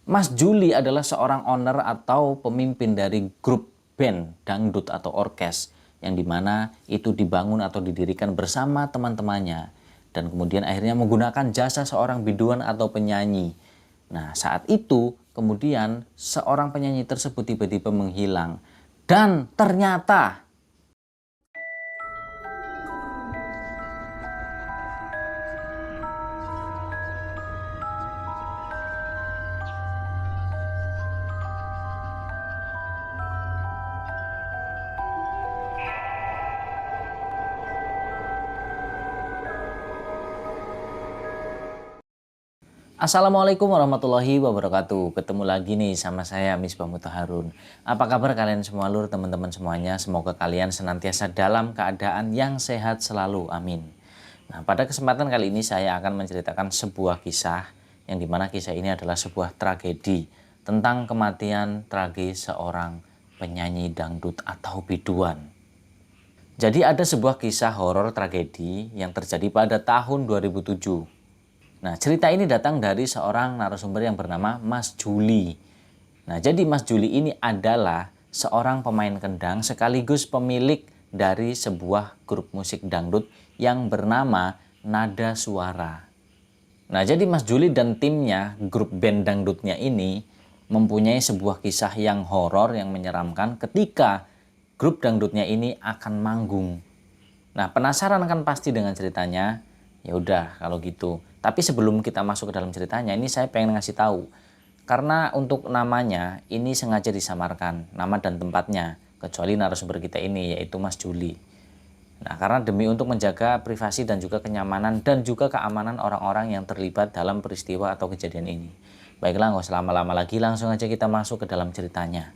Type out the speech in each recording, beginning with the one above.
Mas Juli adalah seorang owner atau pemimpin dari grup band dangdut atau orkes yang dimana itu dibangun atau didirikan bersama teman-temannya dan kemudian akhirnya menggunakan jasa seorang biduan atau penyanyi. Nah, saat itu kemudian seorang penyanyi tersebut tiba-tiba menghilang dan ternyata Assalamualaikum warahmatullahi wabarakatuh. Ketemu lagi nih sama saya Misbah Mutaharun. Apa kabar kalian semua lur, teman-teman semuanya? Semoga kalian senantiasa dalam keadaan yang sehat selalu. Amin. Nah, pada kesempatan kali ini saya akan menceritakan sebuah kisah yang dimana kisah ini adalah sebuah tragedi tentang kematian tragis seorang penyanyi dangdut atau biduan. Jadi ada sebuah kisah horor tragedi yang terjadi pada tahun 2007. Nah, cerita ini datang dari seorang narasumber yang bernama Mas Juli. Nah, jadi Mas Juli ini adalah seorang pemain kendang sekaligus pemilik dari sebuah grup musik dangdut yang bernama Nada Suara. Nah, jadi Mas Juli dan timnya, grup band dangdutnya ini mempunyai sebuah kisah yang horor, yang menyeramkan ketika grup dangdutnya ini akan manggung. Nah, penasaran kan pasti dengan ceritanya? Ya udah kalau gitu. Tapi sebelum kita masuk ke dalam ceritanya, ini saya pengen ngasih tahu. Karena untuk namanya ini sengaja disamarkan, nama dan tempatnya, kecuali narasumber kita ini yaitu Mas Juli. Nah, karena demi untuk menjaga privasi dan juga kenyamanan dan juga keamanan orang-orang yang terlibat dalam peristiwa atau kejadian ini. Baiklah, nggak usah lama-lama lagi, langsung aja kita masuk ke dalam ceritanya.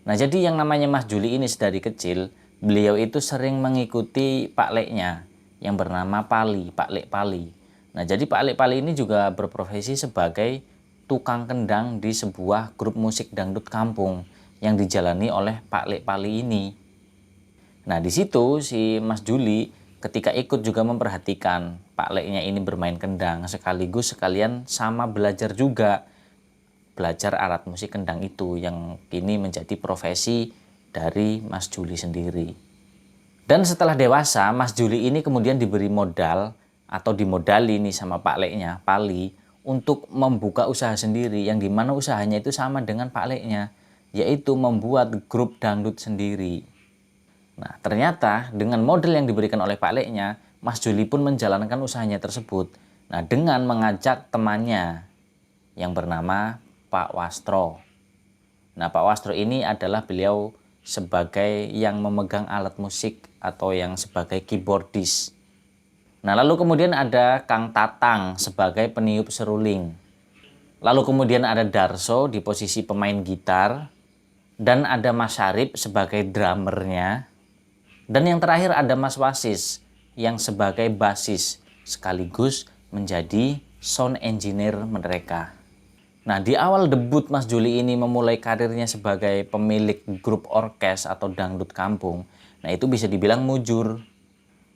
Nah, jadi yang namanya Mas Juli ini sedari kecil, beliau itu sering mengikuti Pak Leknya yang bernama Pali, Pak Lek Pali. Nah, jadi Pak Lek Pali ini juga berprofesi sebagai tukang kendang di sebuah grup musik dangdut kampung yang dijalani oleh Pak Lek Pali ini. Nah, di situ si Mas Juli ketika ikut juga memperhatikan Pak Leknya ini bermain kendang sekaligus sekalian sama belajar juga. Belajar alat musik kendang itu yang kini menjadi profesi dari Mas Juli sendiri. Dan setelah dewasa, Mas Juli ini kemudian diberi modal atau dimodali nih sama Pak Leknya, Pali, untuk membuka usaha sendiri yang dimana usahanya itu sama dengan Pak Leknya, yaitu membuat grup dangdut sendiri. Nah, ternyata dengan modal yang diberikan oleh Pak Leknya, Mas Juli pun menjalankan usahanya tersebut. Nah, dengan mengajak temannya yang bernama Pak Wastro. Nah, Pak Wastro ini adalah beliau sebagai yang memegang alat musik atau yang sebagai keyboardis. Nah, lalu kemudian ada Kang Tatang sebagai peniup seruling. Lalu kemudian ada Darso di posisi pemain gitar. Dan ada Mas Syarif sebagai drummernya. Dan yang terakhir ada Mas Wasis yang sebagai basis sekaligus menjadi sound engineer mereka. Nah, di awal debut Mas Juli ini memulai karirnya sebagai pemilik grup orkes atau dangdut kampung, nah itu bisa dibilang mujur.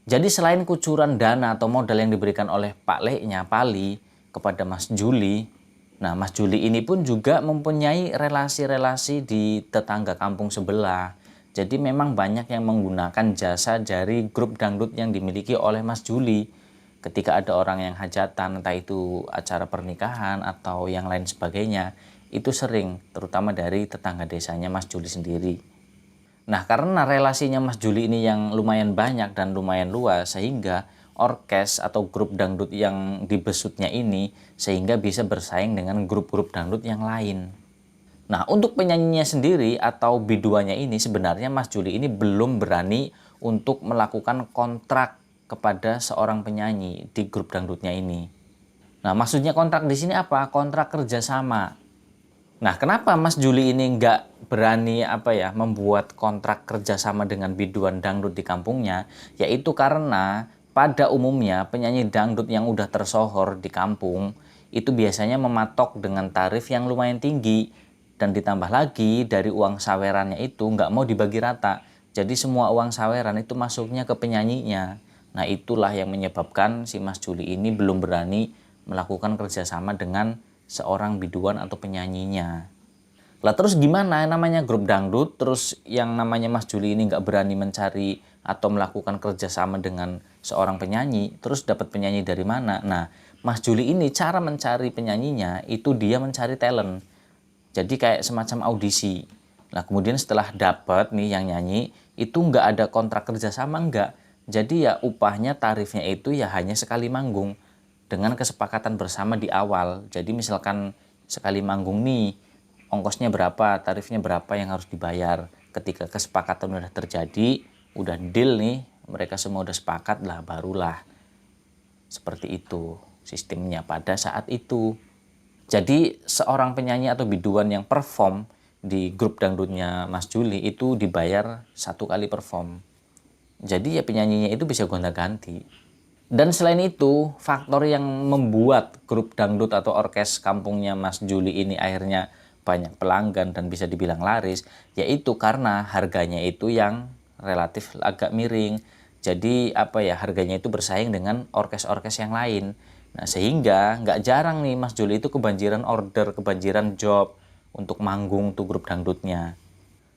Jadi selain kucuran dana atau modal yang diberikan oleh Pak Leknya, Pali, kepada Mas Juli, nah Mas Juli ini pun juga mempunyai relasi-relasi di tetangga kampung sebelah. Jadi memang banyak yang menggunakan jasa dari grup dangdut yang dimiliki oleh Mas Juli. Ketika ada orang yang hajatan, entah itu acara pernikahan atau yang lain sebagainya, itu sering, terutama dari tetangga desanya Mas Juli sendiri. Nah, karena relasinya Mas Juli ini yang lumayan banyak dan lumayan luas, sehingga orkes atau grup dangdut yang dibesutnya ini, sehingga bisa bersaing dengan grup-grup dangdut yang lain. Nah, untuk penyanyinya sendiri atau biduannya ini, sebenarnya Mas Juli ini belum berani untuk melakukan kontrak kepada seorang penyanyi di grup dangdutnya ini. Nah, maksudnya kontrak di sini apa? Kontrak kerjasama. Nah, kenapa Mas Juli ini nggak berani membuat kontrak kerjasama dengan biduan dangdut di kampungnya? Yaitu karena pada umumnya penyanyi dangdut yang udah tersohor di kampung itu biasanya mematok dengan tarif yang lumayan tinggi. Dan ditambah lagi dari uang sawerannya itu nggak mau dibagi rata. Jadi semua uang saweran itu masuknya ke penyanyinya. Nah, itulah yang menyebabkan si Mas Juli ini belum berani melakukan kerjasama dengan seorang biduan atau penyanyinya. Lah terus gimana namanya grup dangdut, terus yang namanya Mas Juli ini nggak berani mencari atau melakukan kerjasama dengan seorang penyanyi, terus dapat penyanyi dari mana? Nah, Mas Juli ini cara mencari penyanyinya itu dia mencari talent. Jadi kayak semacam audisi. Nah kemudian setelah dapat nih yang nyanyi, itu nggak ada kontrak kerjasama, nggak. Jadi ya upahnya tarifnya itu ya hanya sekali manggung dengan kesepakatan bersama di awal. Jadi misalkan sekali manggung nih, ongkosnya berapa, tarifnya berapa yang harus dibayar. Ketika kesepakatan udah terjadi, udah deal nih, mereka semua udah sepakat lah, barulah seperti itu sistemnya pada saat itu. Jadi seorang penyanyi atau biduan yang perform di grup dangdutnya Mas Juli itu dibayar satu kali perform. Jadi ya penyanyinya itu bisa gonta-ganti. Dan selain itu, faktor yang membuat grup dangdut atau orkes kampungnya Mas Juli ini akhirnya banyak pelanggan dan bisa dibilang laris, yaitu karena harganya itu yang relatif agak miring. Jadi apa ya, harganya itu bersaing dengan orkes-orkes yang lain. Nah sehingga nggak jarang nih Mas Juli itu kebanjiran order, kebanjiran job untuk manggung tuh grup dangdutnya.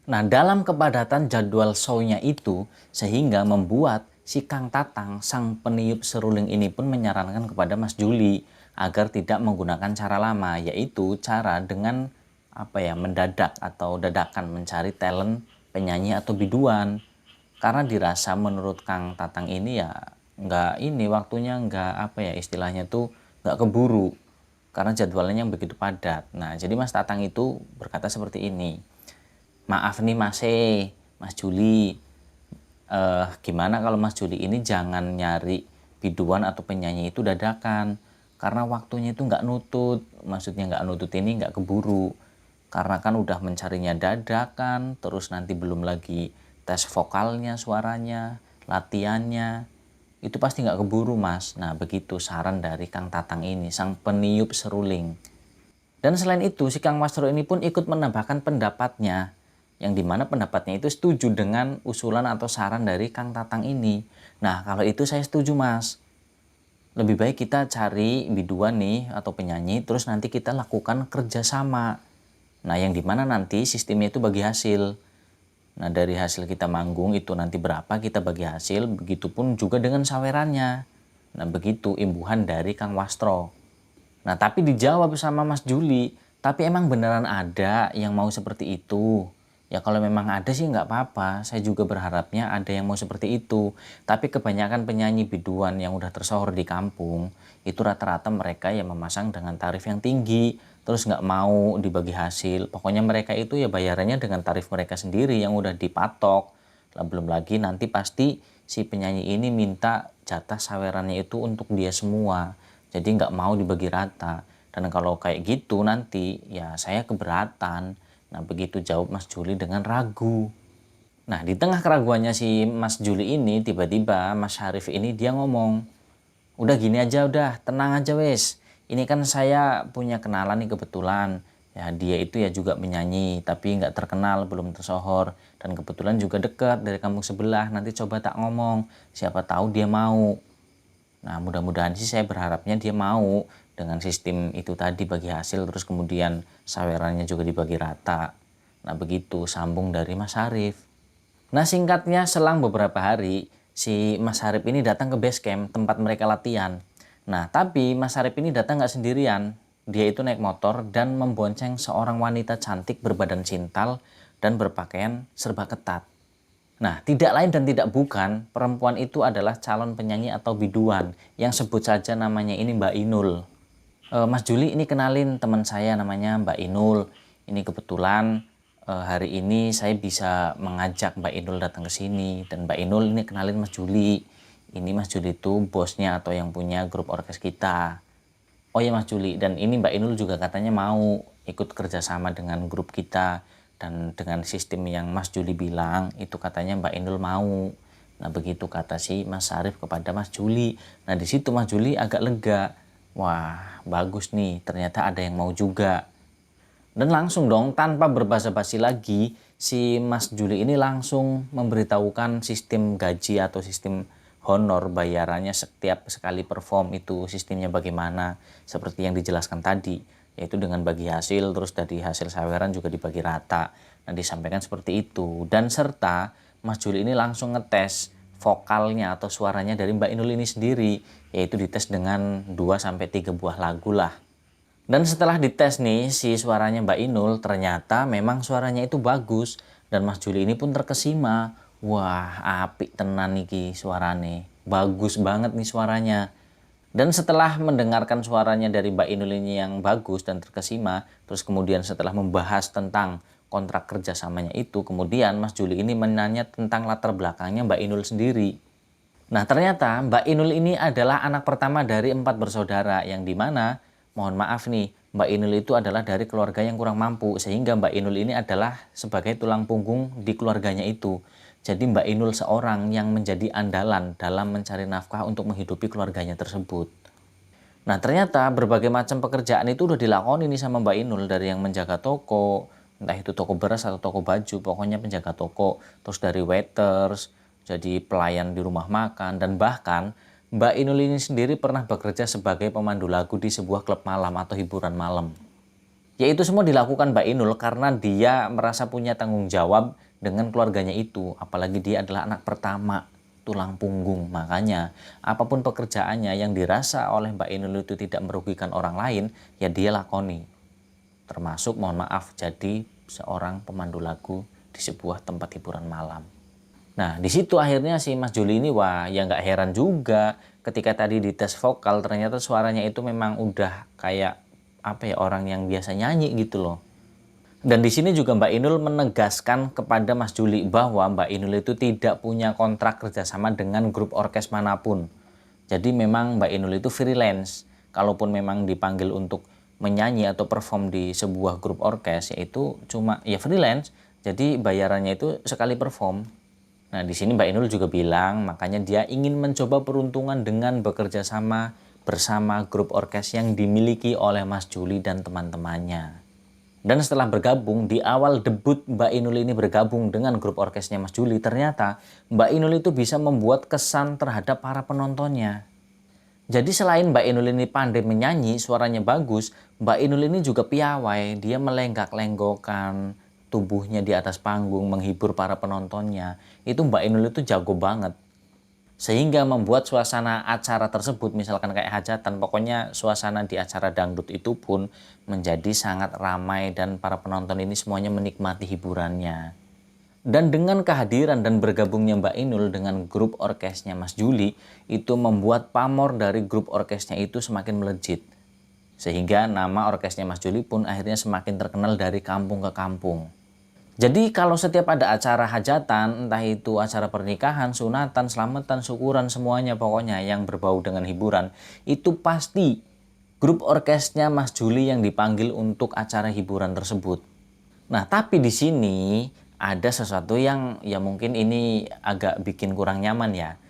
Nah dalam kepadatan jadwal show-nya itu sehingga membuat si Kang Tatang, sang peniup seruling ini pun menyarankan kepada Mas Juli agar tidak menggunakan cara lama, yaitu cara dengan mendadak atau dadakan mencari talent penyanyi atau biduan. Karena dirasa menurut Kang Tatang ini ya waktunya istilahnya tuh nggak keburu karena jadwalnya yang begitu padat. Nah jadi Mas Tatang itu berkata seperti ini, maaf nih Mas Juli, gimana kalau Mas Juli ini jangan nyari biduan atau penyanyi itu dadakan, karena waktunya itu nggak nutut. Maksudnya nggak nutut ini nggak keburu, karena kan udah mencarinya dadakan, terus nanti belum lagi tes vokalnya, suaranya, latihannya, itu pasti nggak keburu Mas. Nah begitu saran dari Kang Tatang ini, sang peniup seruling. Dan selain itu si Kang Wasro ini pun ikut menambahkan pendapatnya, yang dimana pendapatnya itu setuju dengan usulan atau saran dari Kang Tatang ini. Nah kalau itu saya setuju Mas, lebih baik kita cari biduan nih atau penyanyi, terus nanti kita lakukan kerjasama. Nah yang dimana nanti sistemnya itu bagi hasil. Nah dari hasil kita manggung itu nanti berapa kita bagi hasil, begitupun juga dengan sawerannya. Nah begitu imbuhan dari Kang Wastro. Nah tapi dijawab sama Mas Juli, tapi emang beneran ada yang mau seperti itu? Ya kalau memang ada sih nggak apa-apa, saya juga berharapnya ada yang mau seperti itu. Tapi kebanyakan penyanyi biduan yang udah tersohor di kampung, itu rata-rata mereka yang memasang dengan tarif yang tinggi, terus nggak mau dibagi hasil. Pokoknya mereka itu ya bayarannya dengan tarif mereka sendiri yang udah dipatok. Lah belum lagi nanti pasti si penyanyi ini minta jatah sawerannya itu untuk dia semua. Jadi nggak mau dibagi rata. Dan kalau kayak gitu nanti ya saya keberatan. Nah begitu jawab Mas Juli dengan ragu. Nah di tengah keraguannya si Mas Juli ini tiba-tiba Mas Syarif ini dia ngomong, udah gini aja, udah tenang aja wes. Ini kan saya punya kenalan nih kebetulan. Ya dia itu ya juga menyanyi tapi nggak terkenal, belum tersohor. Dan kebetulan juga dekat dari kampung sebelah. Nanti coba tak ngomong, siapa tahu dia mau. Nah mudah-mudahan sih saya berharapnya dia mau dengan sistem itu tadi bagi hasil, terus kemudian sawerannya juga dibagi rata. Nah begitu sambung dari Mas Syarif. Nah singkatnya selang beberapa hari si Mas Syarif ini datang ke base camp tempat mereka latihan. Nah tapi Mas Syarif ini datang nggak sendirian. Dia itu naik motor dan membonceng seorang wanita cantik berbadan cintal dan berpakaian serba ketat. Nah, tidak lain dan tidak bukan, perempuan itu adalah calon penyanyi atau biduan yang sebut saja namanya ini Mbak Inul. Mas Juli ini kenalin teman saya namanya Mbak Inul. Ini kebetulan hari ini saya bisa mengajak Mbak Inul datang ke sini. Dan Mbak Inul ini kenalin Mas Juli. Ini Mas Juli itu bosnya atau yang punya grup orkes kita. Oh ya Mas Juli, dan ini Mbak Inul juga katanya mau ikut kerjasama dengan grup kita. Dan dengan sistem yang Mas Juli bilang, itu katanya Mbak Inul mau. Nah begitu kata si Mas Syarif kepada Mas Juli. Nah di situ Mas Juli agak lega. Wah bagus nih, ternyata ada yang mau juga. Dan langsung dong tanpa berbasa-basi lagi, si Mas Juli ini langsung memberitahukan sistem gaji atau sistem honor bayarannya setiap sekali perform itu sistemnya bagaimana. Seperti yang dijelaskan tadi. yaitu dengan bagi hasil, terus dari hasil saweran juga dibagi rata. Nah, disampaikan seperti itu. Dan serta Mas Juli ini langsung ngetes vokalnya atau suaranya dari Mbak Inul ini sendiri, yaitu dites dengan 2-3 buah lagu lah. Dan setelah dites nih si suaranya Mbak Inul, ternyata memang suaranya itu bagus dan Mas Juli ini pun terkesima. Wah, apik tenan niki suarane. Bagus banget nih suaranya. Dan setelah mendengarkan suaranya dari Mbak Inul ini yang bagus dan terkesima, terus kemudian setelah membahas tentang kontrak kerjasamanya itu, kemudian Mas Juli ini menanya tentang latar belakangnya Mbak Inul sendiri. Nah, ternyata Mbak Inul ini adalah anak pertama dari 4 bersaudara yang dimana, mohon maaf nih, Mbak Inul itu adalah dari keluarga yang kurang mampu, sehingga Mbak Inul ini adalah sebagai tulang punggung di keluarganya itu. Jadi Mbak Inul seorang yang menjadi andalan dalam mencari nafkah untuk menghidupi keluarganya tersebut. Nah, ternyata berbagai macam pekerjaan itu udah dilakoni nih sama Mbak Inul, dari yang menjaga toko, entah itu toko beras atau toko baju, pokoknya penjaga toko, terus dari waiters, jadi pelayan di rumah makan, dan bahkan Mbak Inul ini sendiri pernah bekerja sebagai pemandu lagu di sebuah klub malam atau hiburan malam. Yaitu semua dilakukan Mbak Inul karena dia merasa punya tanggung jawab dengan keluarganya itu. Apalagi dia adalah anak pertama, tulang punggung. Makanya apapun pekerjaannya yang dirasa oleh Mbak Inul itu tidak merugikan orang lain, ya dia lakoni. Termasuk mohon maaf jadi seorang pemandu lagu di sebuah tempat hiburan malam. Nah, di situ akhirnya si Mas Juli ini wah ya nggak heran juga ketika tadi di tes vokal ternyata suaranya itu memang udah kayak apa ya, orang yang biasa nyanyi gitu loh. Dan di sini juga Mbak Inul menegaskan kepada Mas Juli bahwa Mbak Inul itu tidak punya kontrak kerjasama dengan grup orkes manapun. Jadi memang Mbak Inul itu freelance. Kalaupun memang dipanggil untuk menyanyi atau perform di sebuah grup orkes, yaitu cuma ya freelance. Jadi bayarannya itu sekali perform. Nah, di sini Mbak Inul juga bilang makanya dia ingin mencoba peruntungan dengan bekerja sama bersama grup orkes yang dimiliki oleh Mas Juli dan teman-temannya. Dan setelah bergabung, di awal debut Mbak Inul ini bergabung dengan grup orkesnya Mas Juli, ternyata Mbak Inul itu bisa membuat kesan terhadap para penontonnya. Jadi selain Mbak Inul ini pandai menyanyi, suaranya bagus, Mbak Inul ini juga piawai, dia melenggak-lenggokkan tubuhnya di atas panggung, menghibur para penontonnya. Itu Mbak Inul itu jago banget. Sehingga membuat suasana acara tersebut, misalkan kayak hajatan, pokoknya suasana di acara dangdut itu pun menjadi sangat ramai dan para penonton ini semuanya menikmati hiburannya. Dan dengan kehadiran dan bergabungnya Mbak Inul dengan grup orkesnya Mas Juli, itu membuat pamor dari grup orkesnya itu semakin melejit. Sehingga nama orkesnya Mas Juli pun akhirnya semakin terkenal dari kampung ke kampung. Jadi kalau setiap ada acara hajatan, entah itu acara pernikahan, sunatan, selamatan, syukuran, semuanya pokoknya yang berbau dengan hiburan, itu pasti grup orkesnya Mas Juli yang dipanggil untuk acara hiburan tersebut. Nah, tapi di sini ada sesuatu yang ya mungkin ini agak bikin kurang nyaman ya.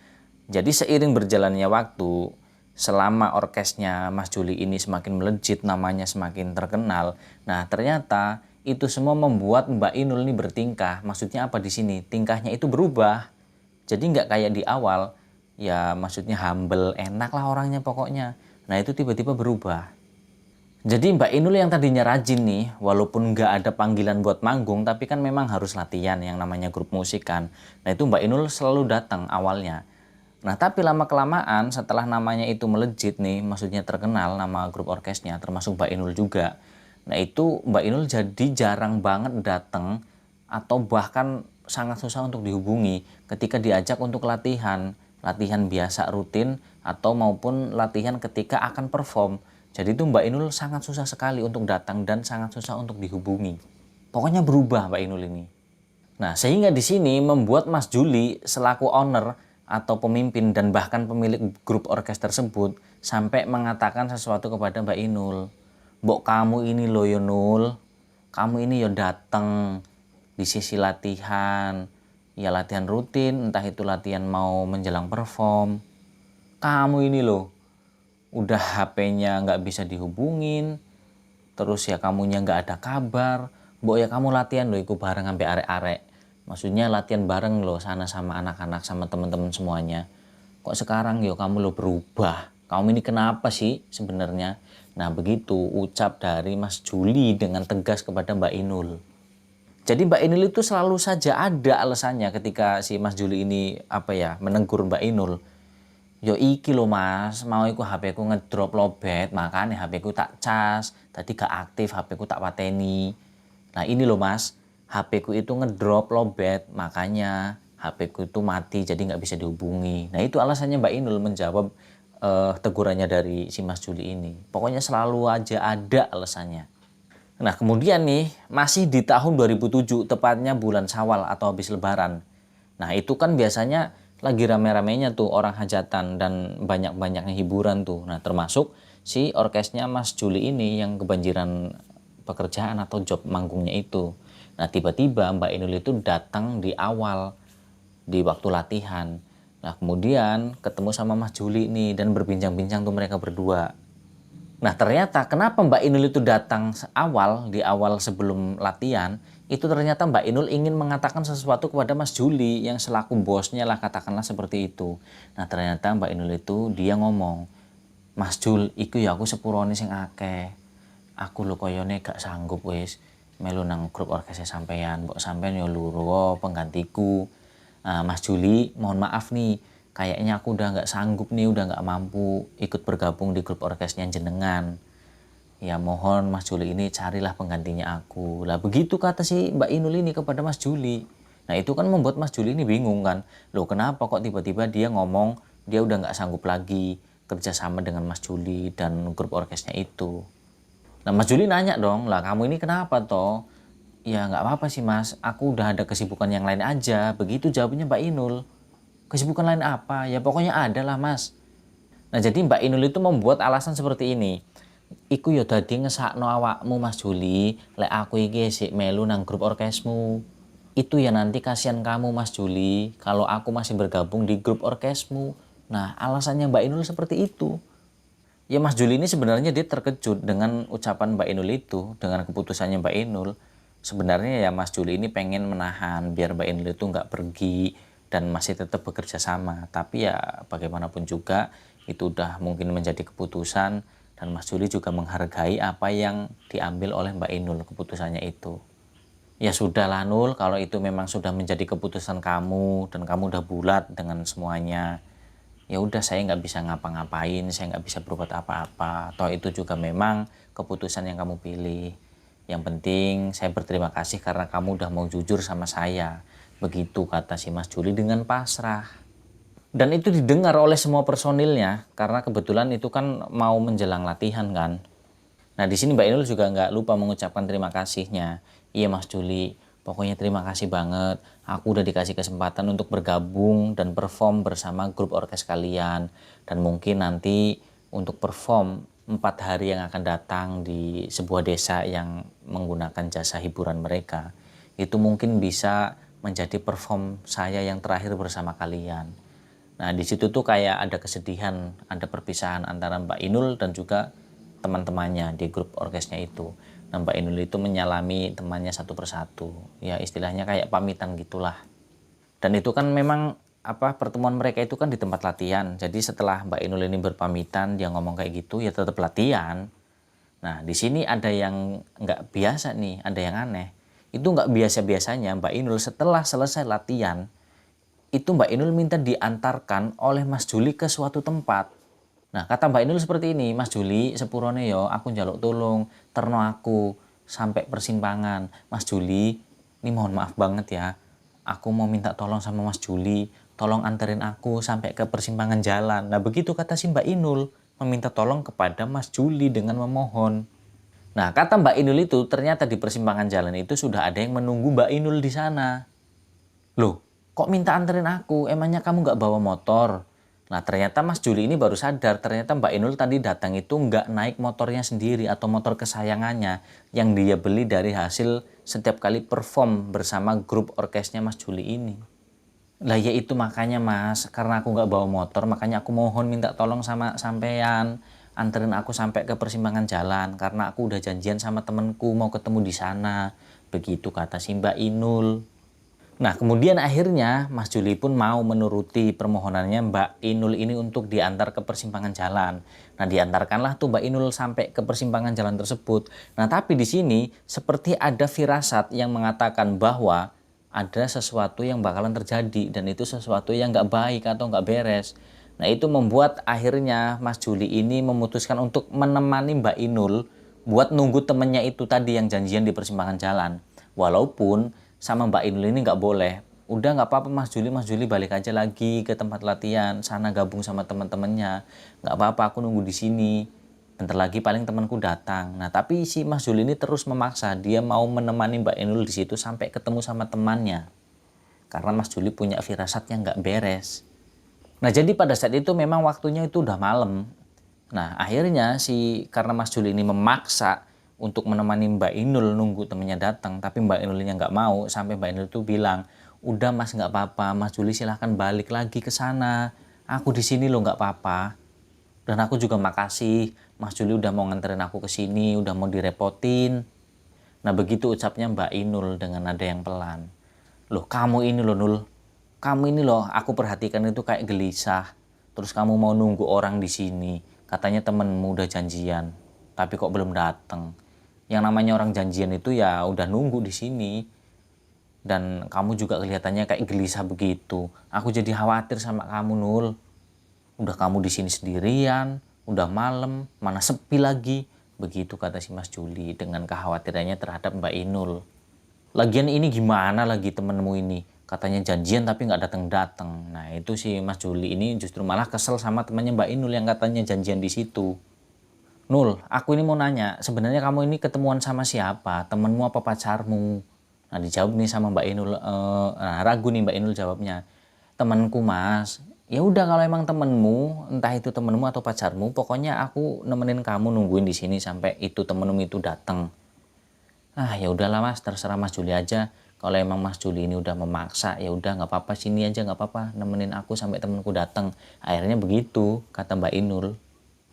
Jadi seiring berjalannya waktu, selama orkesnya Mas Juli ini semakin melejit, namanya semakin terkenal. Nah, ternyata itu semua membuat Mbak Inul ini bertingkah. Maksudnya apa di sini? Tingkahnya itu berubah. Jadi nggak kayak di awal. Ya maksudnya humble, enak lah orangnya pokoknya. Nah itu tiba-tiba berubah. Jadi Mbak Inul yang tadinya rajin nih, walaupun nggak ada panggilan buat manggung, tapi kan memang harus latihan yang namanya grup musik kan. Nah itu Mbak Inul selalu datang awalnya. Nah tapi lama-kelamaan setelah namanya itu melejit nih, maksudnya terkenal nama grup orkesnya, termasuk Mbak Inul juga. Nah itu Mbak Inul jadi jarang banget datang atau bahkan sangat susah untuk dihubungi ketika diajak untuk latihan. Latihan biasa rutin atau maupun latihan ketika akan perform. Jadi itu Mbak Inul sangat susah sekali untuk datang dan sangat susah untuk dihubungi. Pokoknya berubah Mbak Inul ini. Nah sehingga di sini membuat Mas Juli selaku owner atau pemimpin dan bahkan pemilik grup orkes tersebut sampai mengatakan sesuatu kepada Mbak Inul. Mbok kamu ini loh yo Nul, kamu ini yo dateng di sisi latihan, ya latihan rutin, entah itu latihan mau menjelang perform. Kamu ini loh, udah HP-nya nggak bisa dihubungin, terus ya kamunya nggak ada kabar. Mbok ya kamu latihan loh, ikut bareng sampai arek-arek. Maksudnya latihan bareng loh sana sama anak-anak sama teman-teman semuanya. Kok sekarang yo kamu lo berubah? Kamu ini kenapa sih sebenarnya? Nah begitu ucap dari Mas Juli dengan tegas kepada Mbak Inul. Jadi Mbak Inul itu selalu saja ada alasannya ketika si Mas Juli ini menegur Mbak Inul. Yo iki lo mas, mau iku HP ku ngedrop lobet, makanya HP ku tak cas, tadi gak aktif HP ku tak pateni. Nah ini lo mas, HP ku itu ngedrop lobet, makanya HP ku itu mati jadi nggak bisa dihubungi. Nah itu alasannya Mbak Inul menjawab tegurannya dari si Mas Juli ini. Pokoknya selalu aja ada alasannya. Nah kemudian nih, masih di tahun 2007, tepatnya bulan Syawal atau habis Lebaran. Nah itu kan biasanya lagi rame-ramenya tuh orang hajatan dan banyak-banyaknya hiburan tuh. Nah termasuk si orkesnya Mas Juli ini yang kebanjiran pekerjaan atau job manggungnya itu. Nah tiba-tiba Mbak Inul itu datang di awal, di waktu latihan. Nah kemudian ketemu sama Mas Juli nih dan berbincang-bincang tuh mereka berdua. Nah ternyata kenapa Mbak Inul itu datang di awal sebelum latihan, itu ternyata Mbak Inul ingin mengatakan sesuatu kepada Mas Juli yang selaku bosnya lah, katakanlah seperti itu. Nah ternyata Mbak Inul itu dia ngomong, Mas Jul, iku ya aku sepurone sing akeh. Aku lho koyone gak sanggup wis melu nang grup orkesnya sampean, mbok sampean yo luro penggantiku. Nah, Mas Juli, mohon maaf nih, kayaknya aku udah nggak sanggup nih, udah nggak mampu ikut bergabung di grup orkesnya jenengan. Ya mohon Mas Juli ini carilah penggantinya aku. Lah begitu kata si Mbak Inul ini kepada Mas Juli. Nah itu kan membuat Mas Juli ini bingung kan. Loh kenapa kok tiba-tiba dia ngomong dia udah nggak sanggup lagi kerjasama dengan Mas Juli dan grup orkesnya itu. Nah Mas Juli nanya dong, lah kamu ini kenapa toh? Ya nggak apa-apa sih mas, aku udah ada kesibukan yang lain aja. Begitu jawabnya Mbak Inul. Kesibukan lain apa? Ya pokoknya ada lah mas. Nah jadi Mbak Inul itu membuat alasan seperti ini. Iku yo dadi ngesakno awakmu Mas Juli, lek aku iki sik melu nang grup orkesmu. Itu ya nanti kasihan kamu Mas Juli, kalau aku masih bergabung di grup orkesmu. Nah alasannya Mbak Inul seperti itu. Ya Mas Juli ini sebenarnya dia terkejut dengan ucapan Mbak Inul itu, dengan keputusannya Mbak Inul. Sebenarnya ya Mas Juli ini pengen menahan biar Mbak Inul itu nggak pergi dan masih tetap bekerja sama. Tapi ya bagaimanapun juga itu udah mungkin menjadi keputusan dan Mas Juli juga menghargai apa yang diambil oleh Mbak Inul keputusannya itu. Ya sudahlah Nul, kalau itu memang sudah menjadi keputusan kamu dan kamu udah bulat dengan semuanya. Ya udah saya nggak bisa ngapa-ngapain, saya nggak bisa berbuat apa-apa. Toh itu juga memang keputusan yang kamu pilih. Yang penting saya berterima kasih karena kamu udah mau jujur sama saya. Begitu kata si Mas Juli dengan pasrah. Dan itu didengar oleh semua personilnya karena kebetulan itu kan mau menjelang latihan kan. Nah di sini Mbak Inul juga nggak lupa mengucapkan terima kasihnya. Iya Mas Juli, pokoknya terima kasih banget. Aku udah dikasih kesempatan untuk bergabung dan perform bersama grup orkes kalian. Dan mungkin nanti untuk perform 4 hari yang akan datang di sebuah desa yang menggunakan jasa hiburan mereka. Itu mungkin bisa menjadi perform saya yang terakhir bersama kalian. Nah di situ tuh kayak ada kesedihan, ada perpisahan antara Mbak Inul dan juga teman-temannya di grup orkesnya itu. Nah Mbak Inul itu menyalami temannya satu persatu. Ya istilahnya kayak pamitan gitulah. Dan itu kan memang pertemuan mereka itu kan di tempat latihan. Jadi setelah Mbak Inul ini berpamitan, dia ngomong kayak gitu, ya tetap latihan. Nah di sini ada yang nggak biasa nih, ada yang aneh. Itu nggak biasa-biasanya Mbak Inul setelah selesai latihan, itu Mbak Inul minta diantarkan oleh Mas Juli ke suatu tempat. Nah kata Mbak Inul seperti ini, Mas Juli sepurone yo aku njaluk tolong terno aku sampai persimpangan. Mas Juli, ini mohon maaf banget ya, aku mau minta tolong sama Mas Juli, tolong anterin aku sampai ke persimpangan jalan. Nah begitu kata si Mbak Inul, meminta tolong kepada Mas Juli dengan memohon. Nah kata Mbak Inul itu ternyata di persimpangan jalan itu sudah ada yang menunggu Mbak Inul di sana. Loh, kok minta anterin aku? Emangnya kamu nggak bawa motor? Nah ternyata Mas Juli ini baru sadar ternyata Mbak Inul tadi datang itu nggak naik motornya sendiri atau motor kesayangannya yang dia beli dari hasil setiap kali perform bersama grup orkesnya Mas Juli ini. Lah ya itu makanya mas, karena aku nggak bawa motor makanya aku mohon minta tolong sama sampean anterin aku sampai ke persimpangan jalan karena aku udah janjian sama temenku mau ketemu di sana. Begitu kata si Mbak Inul. Nah, kemudian akhirnya Mas Juli pun mau menuruti permohonannya Mbak Inul ini untuk diantar ke persimpangan jalan. Nah, diantarkanlah tuh Mbak Inul sampai ke persimpangan jalan tersebut. Nah, tapi di sini seperti ada firasat yang mengatakan bahwa ada sesuatu yang bakalan terjadi dan itu sesuatu yang nggak baik atau nggak beres. Nah, itu membuat akhirnya Mas Juli ini memutuskan untuk menemani Mbak Inul buat nunggu temennya itu tadi yang janjian di persimpangan jalan. Walaupun sama Mbak Inul ini nggak boleh. Udah nggak apa-apa Mas Juli balik aja lagi ke tempat latihan, sana gabung sama teman-temannya. Nggak apa-apa, aku nunggu di sini. Bentar lagi paling temanku datang. Nah, tapi si Mas Juli ini terus memaksa, dia mau menemani Mbak Inul di situ sampai ketemu sama temannya. Karena Mas Juli punya firasat yang nggak beres. Nah, jadi pada saat itu memang waktunya itu udah malam. Nah, akhirnya karena Mas Juli ini memaksa untuk menemani Mbak Inul nunggu temennya datang, tapi Mbak Inulnya nggak mau, sampai Mbak Inul tuh bilang, udah Mas nggak apa-apa, Mas Juli silahkan balik lagi ke sana. Aku di sini loh nggak apa-apa. Dan aku juga makasih, Mas Juli udah mau nganterin aku ke sini, udah mau direpotin. Nah, begitu ucapnya Mbak Inul dengan nada yang pelan. Loh, kamu ini loh Nul, kamu ini loh aku perhatikan itu kayak gelisah. Terus kamu mau nunggu orang di sini. Katanya temenmu udah janjian, tapi kok belum datang. Yang namanya orang janjian itu ya udah nunggu di sini. Dan kamu juga kelihatannya kayak gelisah begitu. Aku jadi khawatir sama kamu, Nul. Udah kamu di sini sendirian, udah malam, mana sepi lagi. Begitu kata si Mas Juli dengan kekhawatirannya terhadap Mbak Inul. Lagian ini gimana lagi temenmu ini? Katanya janjian tapi nggak datang-datang. Nah, itu si Mas Juli ini justru malah kesel sama temannya Mbak Inul yang katanya janjian di situ. Nul, aku ini mau nanya, sebenarnya kamu ini ketemuan sama siapa? Temenmu apa pacarmu? Nah, dijawab nih sama Mbak Inul. Nah, ragu nih Mbak Inul jawabnya. Temenku Mas. Ya udah kalau emang temenmu, entah itu temenmu atau pacarmu, pokoknya aku nemenin kamu nungguin di sini sampai itu temenmu itu datang. Ah ya udahlah Mas, terserah Mas Juli aja. Kalau emang Mas Juli ini udah memaksa, ya udah nggak apa-apa sini aja nggak apa-apa, nemenin aku sampai temenku datang. Akhirnya begitu kata Mbak Inul.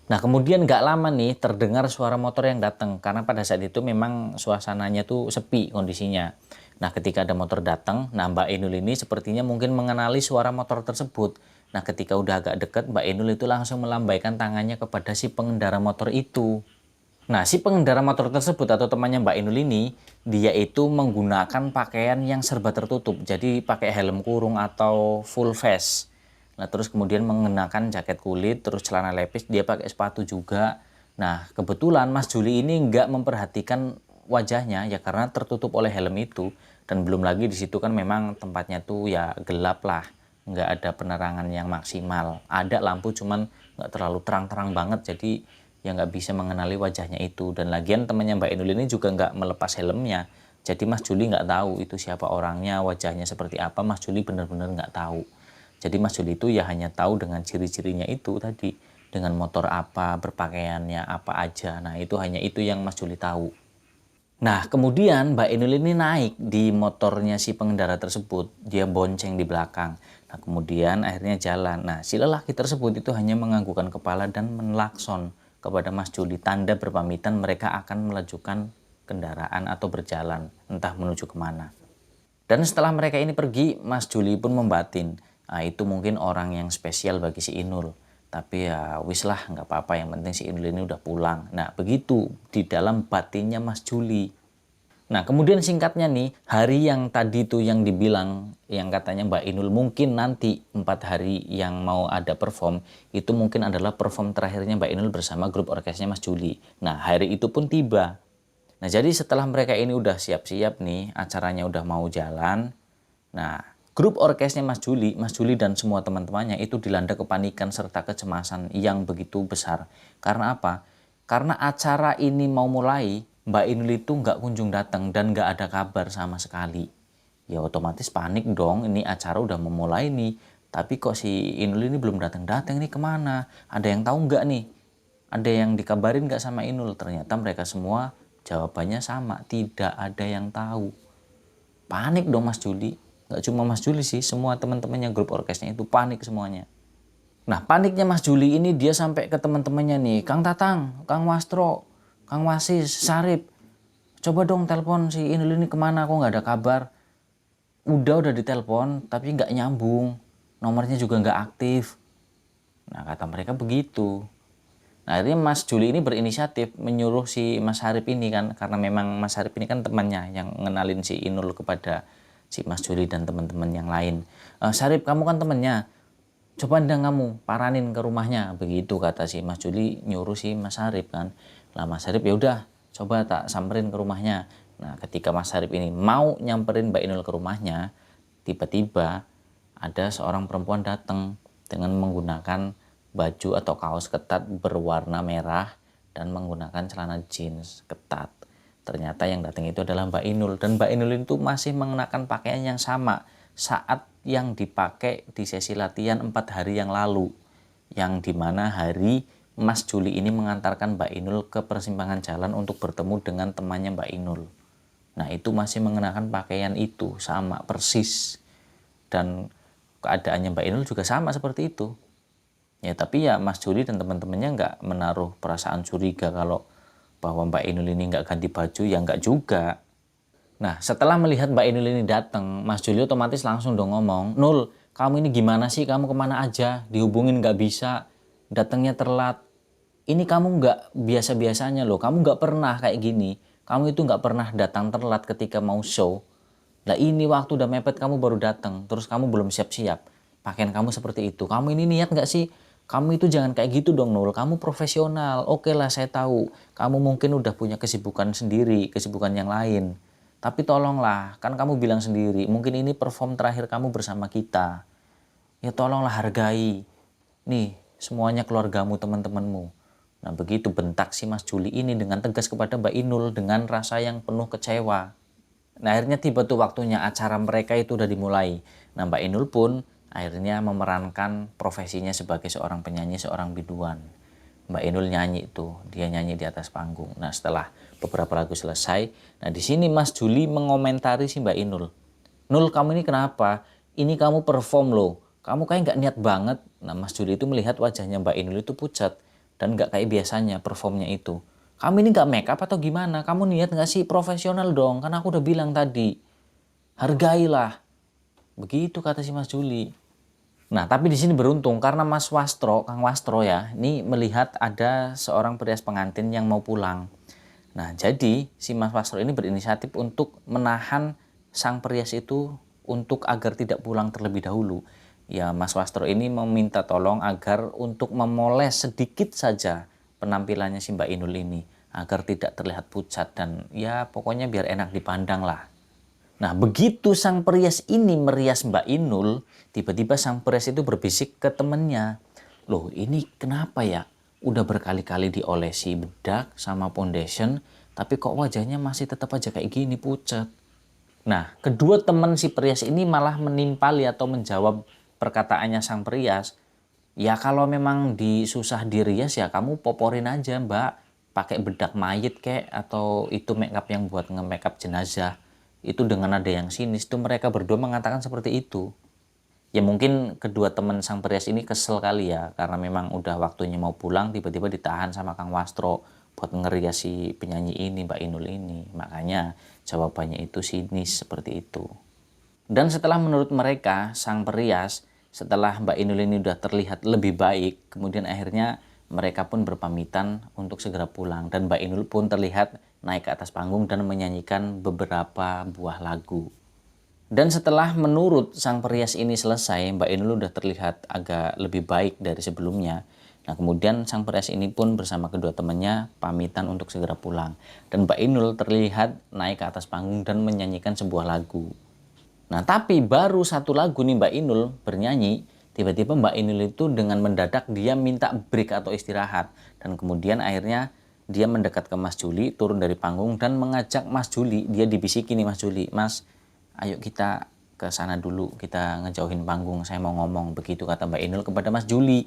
Nah kemudian nggak lama nih terdengar suara motor yang datang karena pada saat itu memang suasananya tuh sepi kondisinya. Nah ketika ada motor datang, nah Mbak Inul ini sepertinya mungkin mengenali suara motor tersebut. Nah ketika udah agak dekat, Mbak Inul itu langsung melambaikan tangannya kepada si pengendara motor itu. Nah, si pengendara motor tersebut atau temannya Mbak Inul ini, dia itu menggunakan pakaian yang serba tertutup. Jadi pakai helm kurung atau full face. Nah, terus kemudian mengenakan jaket kulit, terus celana lepis, dia pakai sepatu juga. Nah, kebetulan Mas Juli ini nggak memperhatikan wajahnya ya karena tertutup oleh helm itu. Dan belum lagi di situ kan memang tempatnya tuh ya gelap lah. Nggak ada penerangan yang maksimal. Ada lampu cuman nggak terlalu terang-terang banget. Jadi yang nggak bisa mengenali wajahnya itu. Dan lagian temannya Mbak Inul ini juga nggak melepas helmnya. Jadi Mas Juli nggak tahu itu siapa orangnya, wajahnya seperti apa. Mas Juli benar-benar nggak tahu. Jadi Mas Juli itu ya hanya tahu dengan ciri-cirinya itu tadi. Dengan motor apa, berpakaiannya apa aja. Nah itu hanya itu yang Mas Juli tahu. Nah kemudian Mbak Inul ini naik di motornya si pengendara tersebut. Dia bonceng di belakang. Nah kemudian akhirnya jalan. Nah si lelaki tersebut itu hanya menganggukkan kepala dan menelakson kepada Mas Juli, tanda berpamitan mereka akan melajukan kendaraan atau berjalan, entah menuju kemana. Dan setelah mereka ini pergi, Mas Juli pun membatin, nah, itu mungkin orang yang spesial bagi si Inul. Tapi ya wis lah, nggak apa-apa, yang penting si Inul ini udah pulang. Nah begitu di dalam batinnya Mas Juli. Nah kemudian singkatnya nih, hari yang tadi tuh yang dibilang, yang katanya Mbak Inul mungkin nanti 4 hari yang mau ada perform, itu mungkin adalah perform terakhirnya Mbak Inul bersama grup orkesnya Mas Juli. Nah hari itu pun tiba. Nah jadi setelah mereka ini udah siap-siap nih, acaranya udah mau jalan. Nah grup orkesnya Mas Juli dan semua teman-temannya itu dilanda kepanikan serta kecemasan yang begitu besar. Karena apa? Karena acara ini mau mulai, Mbak Inul itu nggak kunjung datang dan nggak ada kabar sama sekali. Ya otomatis panik dong, ini acara udah memulai nih. Tapi kok si Inul ini belum datang-datang, ini kemana? Ada yang tahu nggak nih? Ada yang dikabarin nggak sama Inul? Ternyata mereka semua jawabannya sama, tidak ada yang tahu. Panik dong Mas Juli. Nggak cuma Mas Juli sih, semua teman-temannya grup orkesnya itu panik semuanya. Nah paniknya Mas Juli ini dia sampai ke teman-temannya nih, Kang Tatang, Kang Wastro, Kang Wasis, Sarip, coba dong telepon si Inul ini kemana, kok nggak ada kabar. Udah ditelepon tapi nggak nyambung, nomornya juga nggak aktif. Nah kata mereka begitu. Nah akhirnya Mas Juli ini berinisiatif menyuruh si Mas Harip ini kan, karena memang Mas Harip ini kan temannya yang ngenalin si Inul kepada si Mas Juli dan teman-teman yang lain. Sarip, kamu kan temannya, coba ndang kamu paranin ke rumahnya, begitu kata si Mas Juli nyuruh si Mas Harip kan. Lah Mas Harip ya udah coba tak samperin ke rumahnya. Nah ketika Mas Harip ini mau nyamperin Mbak Inul ke rumahnya, tiba-tiba ada seorang perempuan datang dengan menggunakan baju atau kaos ketat berwarna merah dan menggunakan celana jeans ketat. Ternyata yang datang itu adalah Mbak Inul, dan Mbak Inul itu masih mengenakan pakaian yang sama saat yang dipakai di sesi latihan 4 hari yang lalu, yang dimana hari Mas Juli ini mengantarkan Mbak Inul ke persimpangan jalan untuk bertemu dengan temannya Mbak Inul. Nah itu masih mengenakan pakaian itu sama persis, dan keadaannya Mbak Inul juga sama seperti itu. Ya tapi ya Mas Juli dan teman-temannya nggak menaruh perasaan curiga kalau bahwa Mbak Inul ini nggak ganti baju, ya nggak juga. Nah setelah melihat Mbak Inul ini datang, Mas Juli otomatis langsung dong ngomong, Nul, kamu ini gimana sih, kamu kemana aja, dihubungin nggak bisa, datangnya telat. Ini kamu nggak biasa-biasanya loh, kamu nggak pernah kayak gini, kamu itu nggak pernah datang telat ketika mau show. Lah ini waktu udah mepet kamu baru datang, terus kamu belum siap-siap, pakaian kamu seperti itu, kamu ini niat nggak sih? Kamu itu jangan kayak gitu dong Nul, kamu profesional. Oke lah saya tahu, kamu mungkin udah punya kesibukan sendiri, kesibukan yang lain. Tapi tolonglah, kan kamu bilang sendiri, mungkin ini perform terakhir kamu bersama kita. Ya tolonglah hargai. Nih, semuanya keluargamu, teman-temanmu. Nah begitu bentak si Mas Juli ini dengan tegas kepada Mbak Inul dengan rasa yang penuh kecewa. Nah akhirnya tiba tuh waktunya, acara mereka itu udah dimulai. Nah Mbak Inul pun akhirnya memerankan profesinya sebagai seorang penyanyi, seorang biduan. Mbak Inul nyanyi itu, dia nyanyi di atas panggung. Nah setelah beberapa lagu selesai, nah di sini Mas Juli mengomentari si Mbak Inul. Nul, kamu ini kenapa? Ini kamu perform loh, kamu kayak nggak niat banget. Nah Mas Juli itu melihat wajahnya Mbak Inul itu pucat dan nggak kayak biasanya performnya itu. Kamu ini nggak make up atau gimana? Kamu niat nggak sih, profesional dong? Kan aku udah bilang tadi, hargailah. Begitu kata si Mas Juli. Nah, tapi di sini beruntung karena Mas Wastro, Kang Wastro ya, ini melihat ada seorang perias pengantin yang mau pulang. Nah, jadi si Mas Wastro ini berinisiatif untuk menahan sang perias itu untuk agar tidak pulang terlebih dahulu. Ya, Mas Wastro ini meminta tolong agar untuk memoles sedikit saja penampilannya si Mbak Inul ini agar tidak terlihat pucat dan ya pokoknya biar enak dipandang lah. Nah begitu sang perias ini merias Mbak Inul, tiba-tiba sang perias itu berbisik ke temennya, loh ini kenapa ya, udah berkali-kali diolesi bedak sama foundation, tapi kok wajahnya masih tetap aja kayak gini pucat. Nah kedua teman si perias ini malah menimpali atau menjawab perkataannya sang perias, ya kalau memang disusah dirias ya kamu poporin aja mbak, pakai bedak mayit kek atau itu makeup yang buat nge-makeup jenazah. Itu dengan nada yang sinis tuh mereka berdua mengatakan seperti itu. Ya mungkin kedua teman sang perias ini kesel kali ya, karena memang udah waktunya mau pulang tiba-tiba ditahan sama Kang Wastro buat ngerias si penyanyi ini, Mbak Inul ini. Makanya jawabannya itu sinis seperti itu. Dan setelah menurut mereka sang perias, setelah Mbak Inul ini udah terlihat lebih baik, kemudian akhirnya mereka pun berpamitan untuk segera pulang. Dan Mbak Inul pun terlihat naik ke atas panggung dan menyanyikan beberapa buah lagu. Dan setelah menurut sang perias ini selesai, Mbak Inul udah terlihat agak lebih baik dari sebelumnya. Nah kemudian sang perias ini pun bersama kedua temannya pamitan untuk segera pulang. Dan Mbak Inul terlihat naik ke atas panggung dan menyanyikan sebuah lagu. Nah tapi baru satu lagu nih Mbak Inul bernyanyi, tiba-tiba Mbak Inul itu dengan mendadak dia minta break atau istirahat. Dan kemudian akhirnya dia mendekat ke Mas Juli, turun dari panggung dan mengajak Mas Juli. Dia dibisiki nih Mas Juli, Mas ayo kita ke sana dulu, kita ngejauhin panggung, saya mau ngomong. Begitu kata Mbak Inul kepada Mas Juli.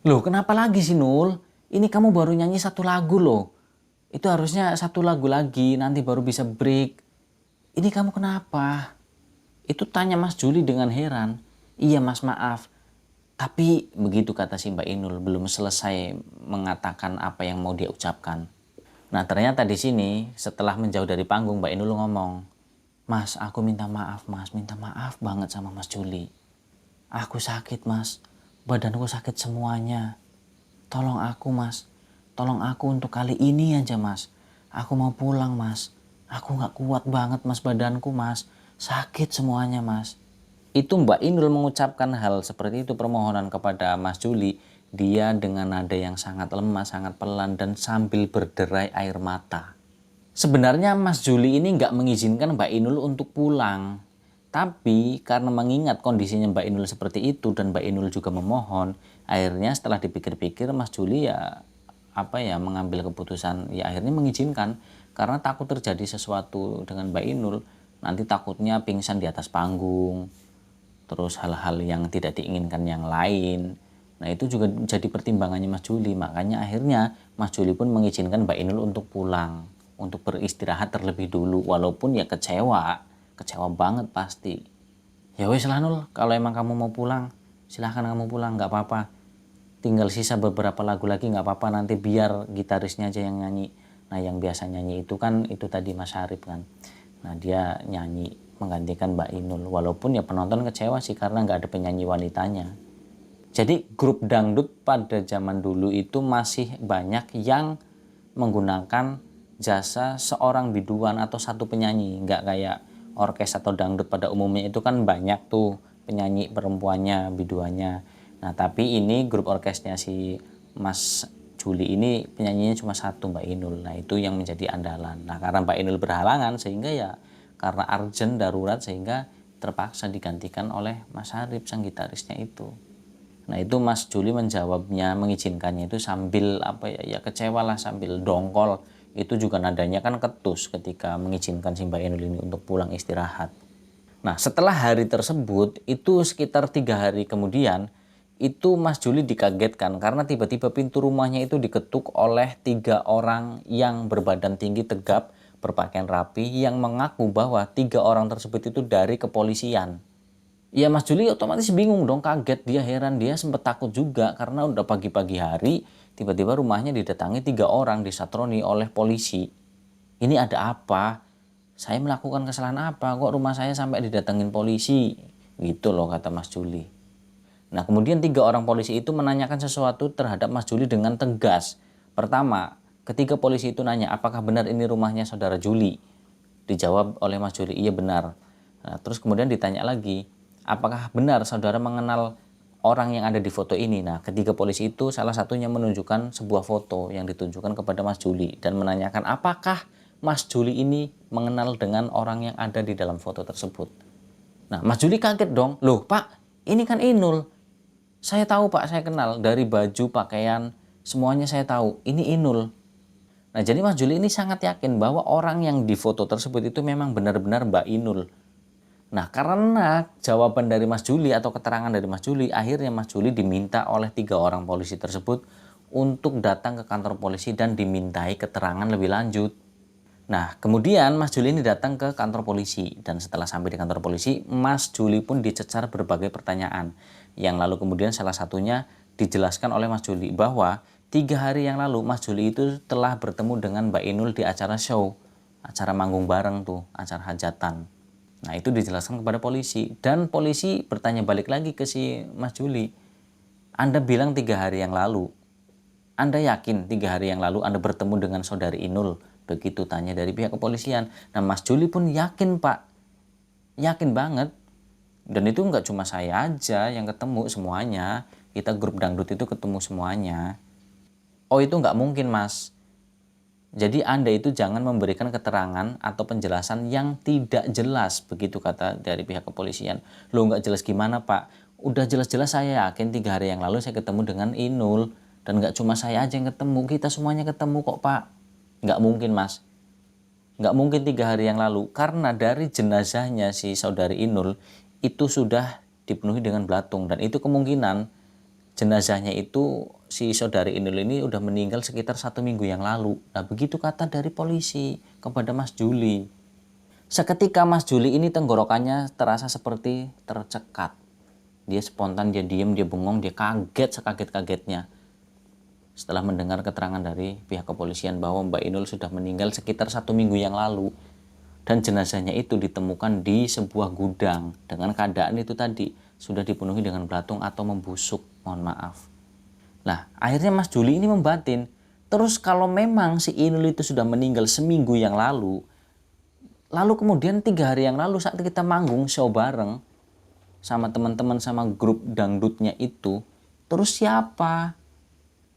Loh kenapa lagi sih Nul? Ini kamu baru nyanyi satu lagu loh. Itu harusnya satu lagu lagi, nanti baru bisa break. Ini kamu kenapa? Itu tanya Mas Juli dengan heran. Iya mas maaf. Tapi begitu kata si Mbak Inul belum selesai mengatakan apa yang mau dia ucapkan. Nah ternyata di sini setelah menjauh dari panggung Mbak Inul ngomong, Mas, aku minta maaf mas, minta maaf banget sama Mas Juli. Aku sakit mas, badanku sakit semuanya. Tolong aku mas, tolong aku untuk kali ini aja mas. Aku mau pulang mas, aku gak kuat banget mas badanku mas, sakit semuanya mas. Itu Mbak Inul mengucapkan hal seperti itu, permohonan kepada Mas Juli. Dia dengan nada yang sangat lemah, sangat pelan, dan sambil berderai air mata. Sebenarnya Mas Juli ini nggak mengizinkan Mbak Inul untuk pulang. Tapi karena mengingat kondisinya Mbak Inul seperti itu dan Mbak Inul juga memohon, akhirnya setelah dipikir-pikir Mas Juli ya mengambil keputusan ya akhirnya mengizinkan, karena takut terjadi sesuatu dengan Mbak Inul, nanti takutnya pingsan di atas panggung, terus hal-hal yang tidak diinginkan yang lain. Nah itu juga jadi pertimbangannya Mas Juli, makanya akhirnya Mas Juli pun mengizinkan Mbak Inul untuk pulang, untuk beristirahat terlebih dulu, walaupun ya kecewa banget pasti. Ya wes lah Nul, kalau emang kamu mau pulang silahkan kamu pulang, nggak apa-apa, tinggal sisa beberapa lagu lagi nggak apa-apa, nanti biar gitarisnya aja yang nyanyi. Nah yang biasa nyanyi itu kan itu tadi Mas Harip kan, nah dia nyanyi menggantikan Mbak Inul, walaupun ya penonton kecewa sih karena nggak ada penyanyi wanitanya. Jadi grup dangdut pada zaman dulu itu masih banyak yang menggunakan jasa seorang biduan atau satu penyanyi, nggak kayak orkes atau dangdut pada umumnya itu kan banyak tuh penyanyi perempuannya, biduannya. Nah tapi ini grup orkesnya si Mas Juli ini penyanyinya cuma satu, Mbak Inul. Nah itu yang menjadi andalan. Nah karena Mbak Inul berhalangan sehingga ya karena urgent darurat sehingga terpaksa digantikan oleh Mas Harip sang gitarisnya itu. Nah itu Mas Juli menjawabnya, mengizinkannya itu sambil ya kecewa lah, sambil dongkol. Itu juga nadanya kan ketus ketika mengizinkan si Mbak Inul ini untuk pulang istirahat. Nah setelah hari tersebut itu sekitar 3 hari kemudian itu Mas Juli dikagetkan karena tiba-tiba pintu rumahnya itu diketuk oleh 3 orang yang berbadan tinggi tegap, berpakaian rapi, yang mengaku bahwa 3 orang tersebut itu dari kepolisian. Ya Mas Juli otomatis bingung dong, kaget, dia heran, dia sempat takut juga karena udah pagi-pagi hari tiba-tiba rumahnya didatangi 3 orang, disatroni oleh polisi. Ini ada apa? Saya melakukan kesalahan apa? Kok rumah saya sampai didatengin polisi? Gitu loh kata Mas Juli. Nah kemudian 3 orang polisi itu menanyakan sesuatu terhadap Mas Juli dengan tegas. Pertama, ketika polisi itu nanya apakah benar ini rumahnya saudara Juli? Dijawab oleh Mas Juli, iya benar. Nah, terus kemudian ditanya lagi, apakah benar saudara mengenal orang yang ada di foto ini? Nah ketiga polisi itu salah satunya menunjukkan sebuah foto yang ditunjukkan kepada Mas Juli dan menanyakan apakah Mas Juli ini mengenal dengan orang yang ada di dalam foto tersebut. Nah Mas Juli kaget dong, loh Pak ini kan Inul. Saya tahu Pak, saya kenal dari baju, pakaian, semuanya saya tahu, ini Inul. Nah jadi Mas Juli ini sangat yakin bahwa orang yang di foto tersebut itu memang benar-benar Mbak Inul. Nah karena jawaban dari Mas Juli atau keterangan dari Mas Juli, akhirnya Mas Juli diminta oleh 3 orang polisi tersebut untuk datang ke kantor polisi dan dimintai keterangan lebih lanjut. Nah kemudian Mas Juli ini datang ke kantor polisi, dan setelah sampai di kantor polisi Mas Juli pun dicecar berbagai pertanyaan, yang lalu kemudian salah satunya dijelaskan oleh Mas Juli bahwa 3 hari yang lalu Mas Juli itu telah bertemu dengan Mbak Inul di acara show, acara manggung bareng tuh, acara hajatan. Nah itu dijelaskan kepada polisi, dan polisi bertanya balik lagi ke si Mas Juli, Anda bilang 3 hari yang lalu, Anda yakin 3 hari yang lalu Anda bertemu dengan saudari Inul? Begitu tanya dari pihak kepolisian. Nah Mas Juli pun yakin Pak, yakin banget. Dan itu nggak cuma saya aja yang ketemu, semuanya. Kita grup dangdut itu ketemu semuanya. Oh itu nggak mungkin Mas. Jadi Anda itu jangan memberikan keterangan atau penjelasan yang tidak jelas, begitu kata dari pihak kepolisian. Loh nggak jelas gimana Pak? Udah jelas-jelas saya yakin 3 hari yang lalu saya ketemu dengan Inul. Dan nggak cuma saya aja yang ketemu, kita semuanya ketemu kok Pak. Nggak mungkin Mas. Nggak mungkin 3 hari yang lalu, karena dari jenazahnya si saudari Inul itu sudah dipenuhi dengan belatung, dan itu kemungkinan jenazahnya itu si saudari Inul ini udah meninggal sekitar 1 minggu yang lalu. Nah begitu kata dari polisi kepada Mas Juli. Seketika Mas Juli ini tenggorokannya terasa seperti tercekat. Dia spontan, dia diem, dia bengong, dia kaget sekaget-kagetnya setelah mendengar keterangan dari pihak kepolisian bahwa Mbak Inul sudah meninggal sekitar 1 minggu yang lalu. Dan jenazahnya itu ditemukan di sebuah gudang dengan keadaan itu tadi sudah dipenuhi dengan belatung atau membusuk, mohon maaf. Nah, akhirnya Mas Juli ini membatin. Terus kalau memang si Inul itu sudah meninggal seminggu yang lalu kemudian 3 hari yang lalu saat kita manggung show bareng sama teman-teman sama grup dangdutnya itu, terus siapa?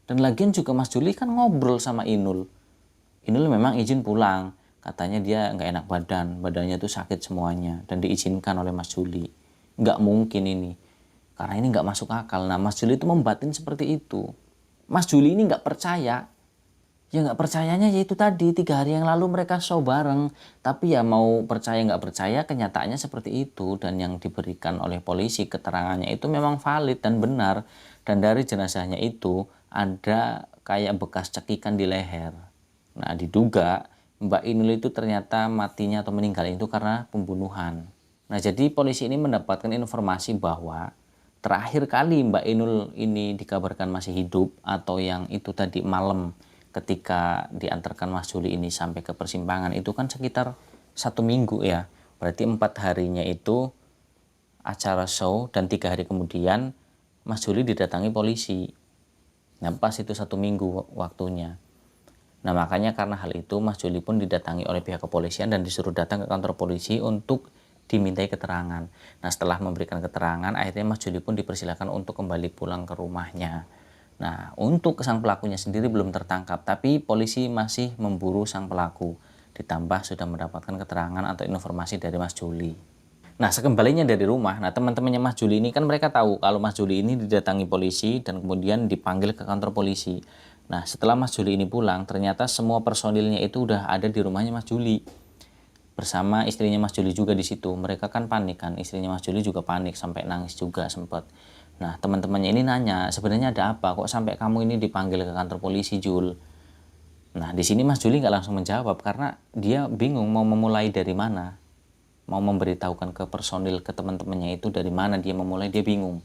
Dan lagian juga Mas Juli kan ngobrol sama Inul. Inul memang izin pulang, katanya dia nggak enak badannya tuh sakit semuanya dan diizinkan oleh Mas Juli. Nggak mungkin ini, karena ini nggak masuk akal. Nah, Mas Juli itu membatin seperti itu. Mas Juli ini nggak percaya. Ya nggak percayanya yaitu tadi 3 hari yang lalu mereka show bareng. Tapi ya mau percaya nggak percaya kenyataannya seperti itu. Dan yang diberikan oleh polisi keterangannya itu memang valid dan benar. Dan dari jenazahnya itu ada kayak bekas cekikan di leher. Nah, diduga Mbak Inul itu ternyata matinya atau meninggal itu karena pembunuhan. Nah, jadi polisi ini mendapatkan informasi bahwa terakhir kali Mbak Inul ini dikabarkan masih hidup atau yang itu tadi malam ketika diantarkan Mas Juli ini sampai ke persimpangan itu kan sekitar 1 minggu ya. Berarti 4 harinya itu acara show dan 3 hari kemudian Mas Juli didatangi polisi. Nah, pas itu 1 minggu waktunya. Nah, makanya karena hal itu Mas Juli pun didatangi oleh pihak kepolisian dan disuruh datang ke kantor polisi untuk dimintai keterangan. Nah, setelah memberikan keterangan akhirnya Mas Juli pun dipersilakan untuk kembali pulang ke rumahnya. Nah, untuk sang pelakunya sendiri belum tertangkap, tapi polisi masih memburu sang pelaku. Ditambah sudah mendapatkan keterangan atau informasi dari Mas Juli. Nah, sekembalinya dari rumah, nah teman-temannya Mas Juli ini kan mereka tahu kalau Mas Juli ini didatangi polisi dan kemudian dipanggil ke kantor polisi. Nah, setelah Mas Juli ini pulang, ternyata semua personilnya itu udah ada di rumahnya Mas Juli. Bersama istrinya Mas Juli juga di situ. Mereka kan panik kan, istrinya Mas Juli juga panik sampai nangis juga sempat. Nah, teman-temannya ini nanya, sebenarnya ada apa? Kok sampai kamu ini dipanggil ke kantor polisi, Jul? Nah, di sini Mas Juli nggak langsung menjawab karena dia bingung mau memulai dari mana. Mau memberitahukan ke personil, ke teman-temannya itu dari mana dia memulai, dia bingung.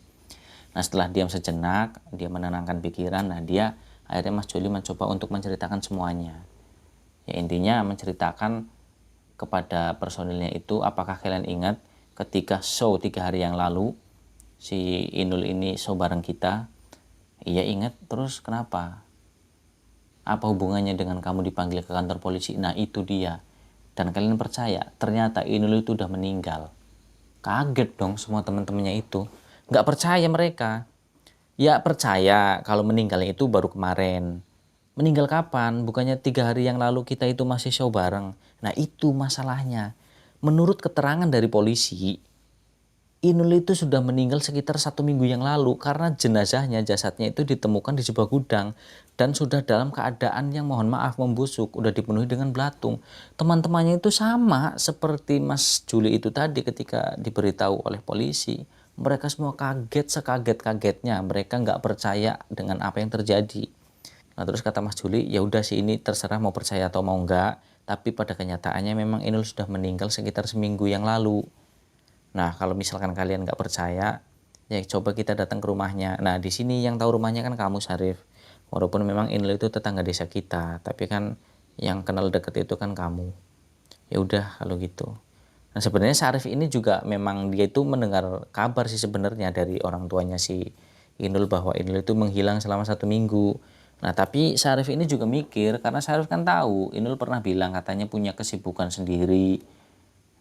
Nah, setelah diam sejenak, dia menenangkan pikiran, nah dia akhirnya Mas Juli mencoba untuk menceritakan semuanya. Ya intinya menceritakan kepada personilnya itu, apakah kalian ingat ketika show 3 hari yang lalu, si Inul ini show bareng kita? Iya ingat, terus kenapa? Apa hubungannya dengan kamu dipanggil ke kantor polisi? Nah itu dia. Dan kalian percaya, ternyata Inul itu udah meninggal. Kaget dong semua teman-temannya itu. Nggak percaya mereka. Ya percaya kalau meninggalnya itu baru kemarin. Meninggal kapan? Bukannya 3 hari yang lalu kita itu masih show bareng. Nah itu masalahnya. Menurut keterangan dari polisi, Inul itu sudah meninggal sekitar 1 minggu yang lalu karena jasadnya itu ditemukan di sebuah gudang dan sudah dalam keadaan yang mohon maaf membusuk, udah dipenuhi dengan belatung. Teman-temannya itu sama seperti Mas Juli itu tadi ketika diberitahu oleh polisi. Mereka semua kaget sekaget-kagetnya, mereka nggak percaya dengan apa yang terjadi. Nah terus kata Mas Juli, ya udah sih ini terserah mau percaya atau mau enggak, tapi pada kenyataannya memang Inul sudah meninggal sekitar seminggu yang lalu. Nah, kalau misalkan kalian nggak percaya, ya coba kita datang ke rumahnya. Nah, di sini yang tahu rumahnya kan kamu, Syarif. Walaupun memang Inul itu tetangga desa kita, tapi kan yang kenal deket itu kan kamu. Ya udah kalau gitu. Nah, sebenarnya Syarif ini juga memang dia itu mendengar kabar sih sebenarnya dari orang tuanya si Inul bahwa Inul itu menghilang selama 1 minggu. Nah, tapi Syarif ini juga mikir karena Syarif kan tahu Inul pernah bilang katanya punya kesibukan sendiri.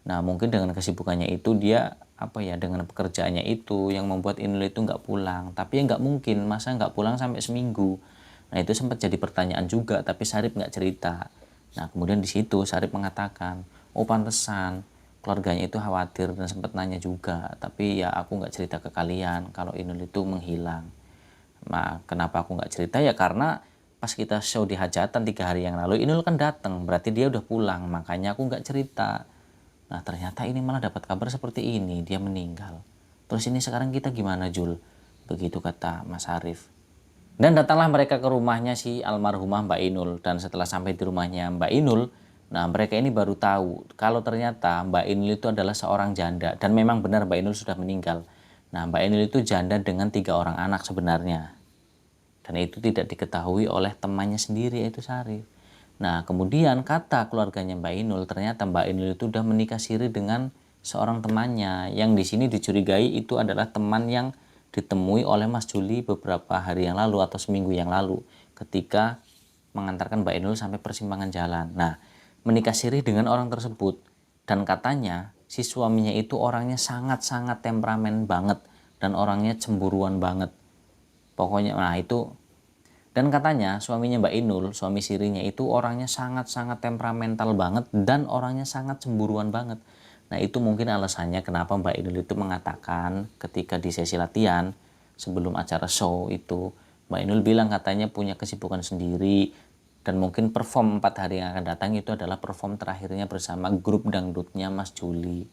Nah mungkin dengan kesibukannya itu dia dengan pekerjaannya itu yang membuat Inul itu nggak pulang. Tapi ya nggak mungkin masa nggak pulang sampai seminggu. Nah itu sempat jadi pertanyaan juga tapi Syarif nggak cerita. Nah kemudian di situ Syarif mengatakan, oh pantesan keluarganya itu khawatir dan sempat nanya juga. Tapi ya aku nggak cerita ke kalian kalau Inul itu menghilang. Nah kenapa aku nggak cerita ya karena pas kita show di hajatan 3 hari yang lalu Inul kan datang berarti dia udah pulang makanya aku nggak cerita. Nah ternyata ini malah dapat kabar seperti ini, dia meninggal. Terus ini sekarang kita gimana Jul? Begitu kata Mas Arif. Dan datanglah mereka ke rumahnya si almarhumah Mbak Inul. Dan setelah sampai di rumahnya Mbak Inul, nah mereka ini baru tahu kalau ternyata Mbak Inul itu adalah seorang janda. Dan memang benar Mbak Inul sudah meninggal. Nah Mbak Inul itu janda dengan 3 orang anak sebenarnya. Dan itu tidak diketahui oleh temannya sendiri yaitu Syarif. Nah, kemudian kata keluarganya Mbak Inul, ternyata Mbak Inul itu udah menikah siri dengan seorang temannya, yang di sini dicurigai itu adalah teman yang ditemui oleh Mas Juli beberapa hari yang lalu atau seminggu yang lalu ketika mengantarkan Mbak Inul sampai persimpangan jalan. Nah, menikah siri dengan orang tersebut, dan katanya si suaminya itu orangnya sangat-sangat temperamen banget dan orangnya cemburuan banget. Pokoknya, nah itu. Dan katanya suaminya Mbak Inul, suami sirinya itu orangnya sangat-sangat temperamental banget dan orangnya sangat cemburuan banget. Nah itu mungkin alasannya kenapa Mbak Inul itu mengatakan ketika di sesi latihan sebelum acara show itu, Mbak Inul bilang katanya punya kesibukan sendiri dan mungkin perform 4 hari yang akan datang itu adalah perform terakhirnya bersama grup dangdutnya Mas Juli.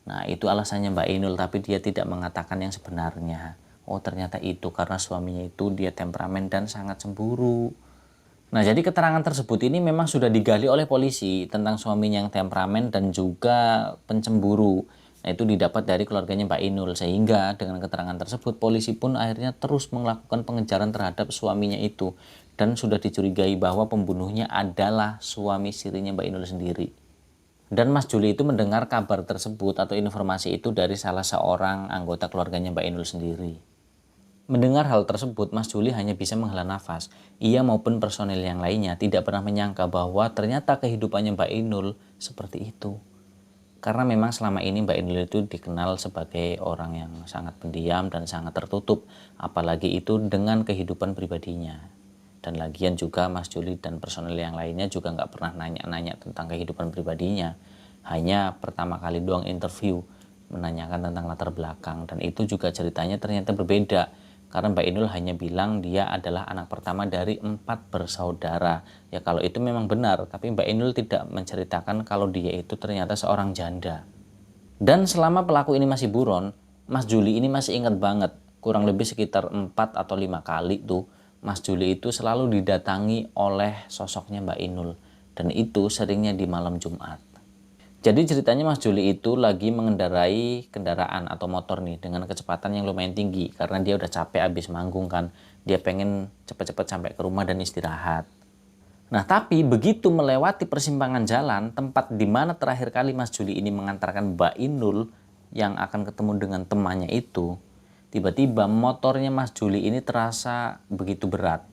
Nah itu alasannya Mbak Inul, tapi dia tidak mengatakan yang sebenarnya. Oh ternyata itu karena suaminya itu dia temperamen dan sangat cemburu. Nah jadi keterangan tersebut ini memang sudah digali oleh polisi tentang suaminya yang temperamen dan juga pencemburu. Nah itu didapat dari keluarganya Mbak Inul, sehingga dengan keterangan tersebut polisi pun akhirnya terus melakukan pengejaran terhadap suaminya itu. Dan sudah dicurigai bahwa pembunuhnya adalah suami sirinya Mbak Inul sendiri. Dan Mas Juli itu mendengar kabar tersebut atau informasi itu dari salah seorang anggota keluarganya Mbak Inul sendiri. Mendengar hal tersebut, Mas Juli hanya bisa menghela nafas. Ia maupun personel yang lainnya tidak pernah menyangka bahwa ternyata kehidupannya Mbak Inul seperti itu. Karena memang selama ini Mbak Inul itu dikenal sebagai orang yang sangat pendiam dan sangat tertutup, apalagi itu dengan kehidupan pribadinya. Dan lagian juga Mas Juli dan personel yang lainnya juga nggak pernah nanya-nanya tentang kehidupan pribadinya. Hanya pertama kali doang interview menanyakan tentang latar belakang, dan itu juga ceritanya ternyata berbeda. Karena Mbak Inul hanya bilang dia adalah anak pertama dari 4 bersaudara. Ya kalau itu memang benar, tapi Mbak Inul tidak menceritakan kalau dia itu ternyata seorang janda. Dan selama pelaku ini masih buron, Mas Juli ini masih ingat banget, kurang lebih sekitar 4 atau 5 kali tuh, Mas Juli itu selalu didatangi oleh sosoknya Mbak Inul. Dan itu seringnya di malam Jumat. Jadi ceritanya Mas Juli itu lagi mengendarai kendaraan atau motor nih dengan kecepatan yang lumayan tinggi karena dia udah capek abis manggung kan. Dia pengen cepet-cepet sampai ke rumah dan istirahat. Nah tapi begitu melewati persimpangan jalan, tempat di mana terakhir kali Mas Juli ini mengantarkan Mbak Inul yang akan ketemu dengan temannya itu, tiba-tiba motornya Mas Juli ini terasa begitu berat.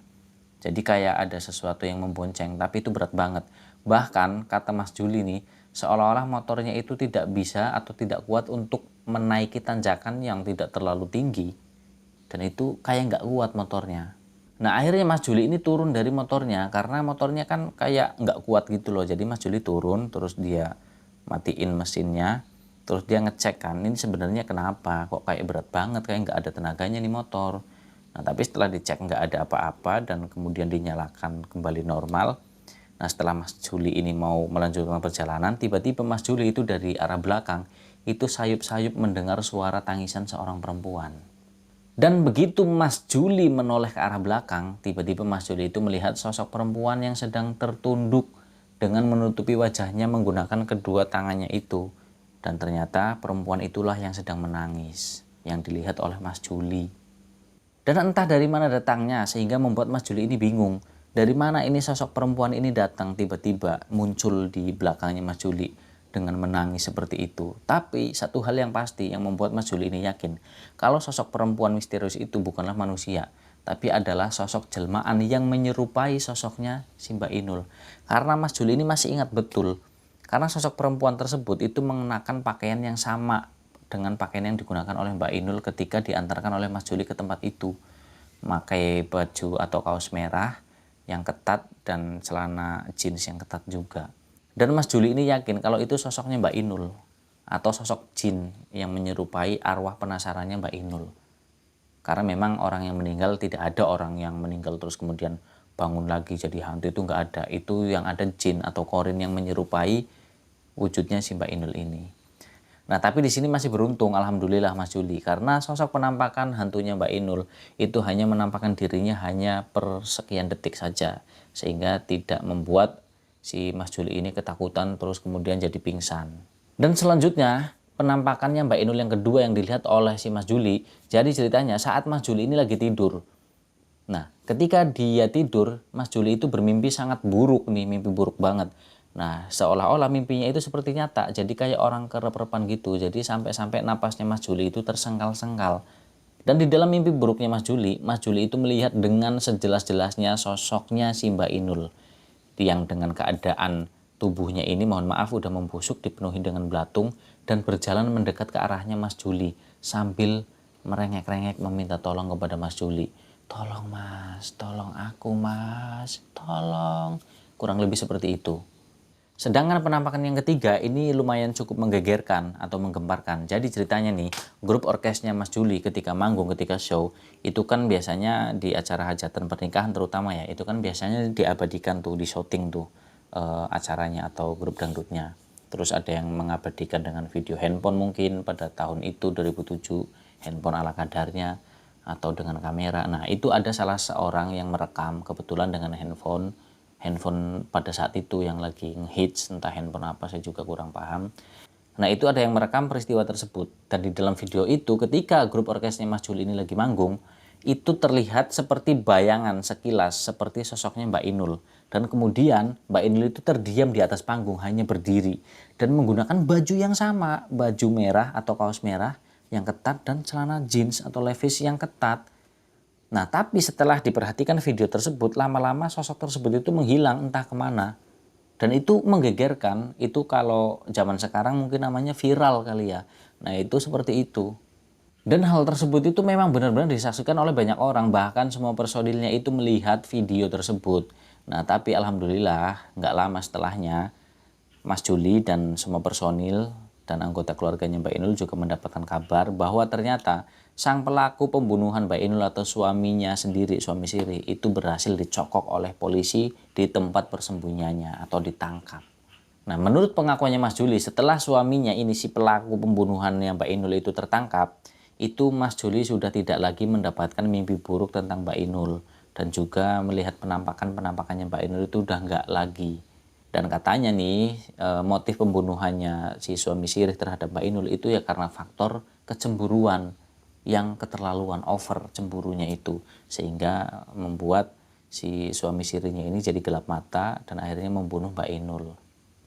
Jadi kayak ada sesuatu yang membonceng, tapi itu berat banget. Bahkan kata Mas Juli nih, seolah-olah motornya itu tidak bisa atau tidak kuat untuk menaiki tanjakan yang tidak terlalu tinggi. Dan itu kayak nggak kuat motornya. Nah akhirnya Mas Juli ini turun dari motornya karena motornya kan kayak nggak kuat gitu loh. Jadi Mas Juli turun, terus dia matiin mesinnya, terus dia ngecek kan ini sebenarnya kenapa kok kayak berat banget, kayak nggak ada tenaganya nih motor. Nah tapi setelah dicek nggak ada apa-apa dan kemudian dinyalakan kembali normal. Nah setelah Mas Juli ini mau melanjutkan perjalanan, tiba-tiba Mas Juli itu dari arah belakang itu sayup-sayup mendengar suara tangisan seorang perempuan. Dan begitu Mas Juli menoleh ke arah belakang, tiba-tiba Mas Juli itu melihat sosok perempuan yang sedang tertunduk dengan menutupi wajahnya menggunakan kedua tangannya itu. Dan ternyata perempuan itulah yang sedang menangis, yang dilihat oleh Mas Juli. Dan entah dari mana datangnya sehingga membuat Mas Juli ini bingung. Dari mana ini sosok perempuan ini datang tiba-tiba muncul di belakangnya Mas Juli dengan menangis seperti itu. Tapi satu hal yang pasti yang membuat Mas Juli ini yakin kalau sosok perempuan misterius itu bukanlah manusia, tapi adalah sosok jelmaan yang menyerupai sosoknya si Mbak Inul. Karena Mas Juli ini masih ingat betul, karena sosok perempuan tersebut itu mengenakan pakaian yang sama dengan pakaian yang digunakan oleh Mbak Inul ketika diantarkan oleh Mas Juli ke tempat itu. Pakai baju atau kaos merah yang ketat dan celana jeans yang ketat juga. Dan Mas Juli ini yakin kalau itu sosoknya Mbak Inul atau sosok jin yang menyerupai arwah penasarannya Mbak Inul. Karena memang orang yang meninggal, tidak ada orang yang meninggal terus kemudian bangun lagi jadi hantu, itu nggak ada. Itu yang ada jin atau korin yang menyerupai wujudnya si Mbak Inul ini. Nah tapi di sini masih beruntung alhamdulillah Mas Juli, karena sosok penampakan hantunya Mbak Inul itu hanya menampakkan dirinya hanya per sekian detik saja, sehingga tidak membuat si Mas Juli ini ketakutan terus kemudian jadi pingsan. Dan selanjutnya penampakannya Mbak Inul yang kedua yang dilihat oleh si Mas Juli. Jadi ceritanya saat Mas Juli ini lagi tidur, Nah, ketika dia tidur, Mas Juli itu bermimpi sangat buruk nih, mimpi buruk banget. Nah, seolah-olah mimpinya itu seperti nyata, jadi kayak orang kerep-repan gitu. Jadi sampai-sampai napasnya Mas Juli itu tersengkal-sengkal. Dan di dalam mimpi buruknya Mas Juli itu melihat dengan sejelas-jelasnya sosoknya si Mbak Inul. Yang dengan keadaan tubuhnya ini, mohon maaf, udah membusuk, dipenuhi dengan belatung, dan berjalan mendekat ke arahnya Mas Juli sambil merengek-rengek meminta tolong kepada Mas Juli. Tolong mas, tolong aku mas, tolong. Kurang lebih seperti itu. Sedangkan penampakan yang ketiga ini lumayan cukup menggegerkan atau menggemparkan. Jadi ceritanya nih, grup orkesnya Mas Juli ketika manggung, ketika show, itu kan biasanya di acara hajatan pernikahan terutama ya, itu kan biasanya diabadikan tuh, di shooting tuh acaranya atau grup dangdutnya. Terus ada yang mengabadikan dengan video handphone mungkin pada tahun itu 2007, handphone ala kadarnya atau dengan kamera. Nah, itu ada salah seorang yang merekam kebetulan dengan handphone pada saat itu yang lagi ngehits, entah handphone apa saya juga kurang paham. Nah, itu ada yang merekam peristiwa tersebut, dan di dalam video itu ketika grup orkesnya Mas Juli ini lagi manggung, itu terlihat seperti bayangan sekilas seperti sosoknya Mbak Inul, dan kemudian Mbak Inul itu terdiam di atas panggung hanya berdiri dan menggunakan baju yang sama, baju merah atau kaos merah yang ketat dan celana jeans atau levi's yang ketat. Nah, tapi setelah diperhatikan video tersebut, lama-lama sosok tersebut itu menghilang entah kemana. Dan itu menggegerkan, itu kalau zaman sekarang mungkin namanya viral kali ya. Nah, itu seperti itu. Dan hal tersebut itu memang benar-benar disaksikan oleh banyak orang, bahkan semua personilnya itu melihat video tersebut. Nah, tapi alhamdulillah nggak lama setelahnya, Mas Juli dan semua personil dan anggota keluarganya Mbak Inul juga mendapatkan kabar bahwa ternyata sang pelaku pembunuhan Mbak Inul atau suaminya sendiri, suami siri, itu berhasil dicokok oleh polisi di tempat persembunyiannya atau ditangkap. Nah, menurut pengakuannya Mas Juli, setelah suaminya ini si pelaku pembunuhannya Mbak Inul itu tertangkap, itu Mas Juli sudah tidak lagi mendapatkan mimpi buruk tentang Mbak Inul, dan juga melihat penampakannya Mbak Inul itu udah nggak lagi. Dan katanya nih, motif pembunuhannya si suami siri terhadap Mbak Inul itu ya karena faktor kecemburuan, yang keterlaluan, over cemburunya itu, sehingga membuat si suami sirinya ini jadi gelap mata dan akhirnya membunuh Mbak Inul.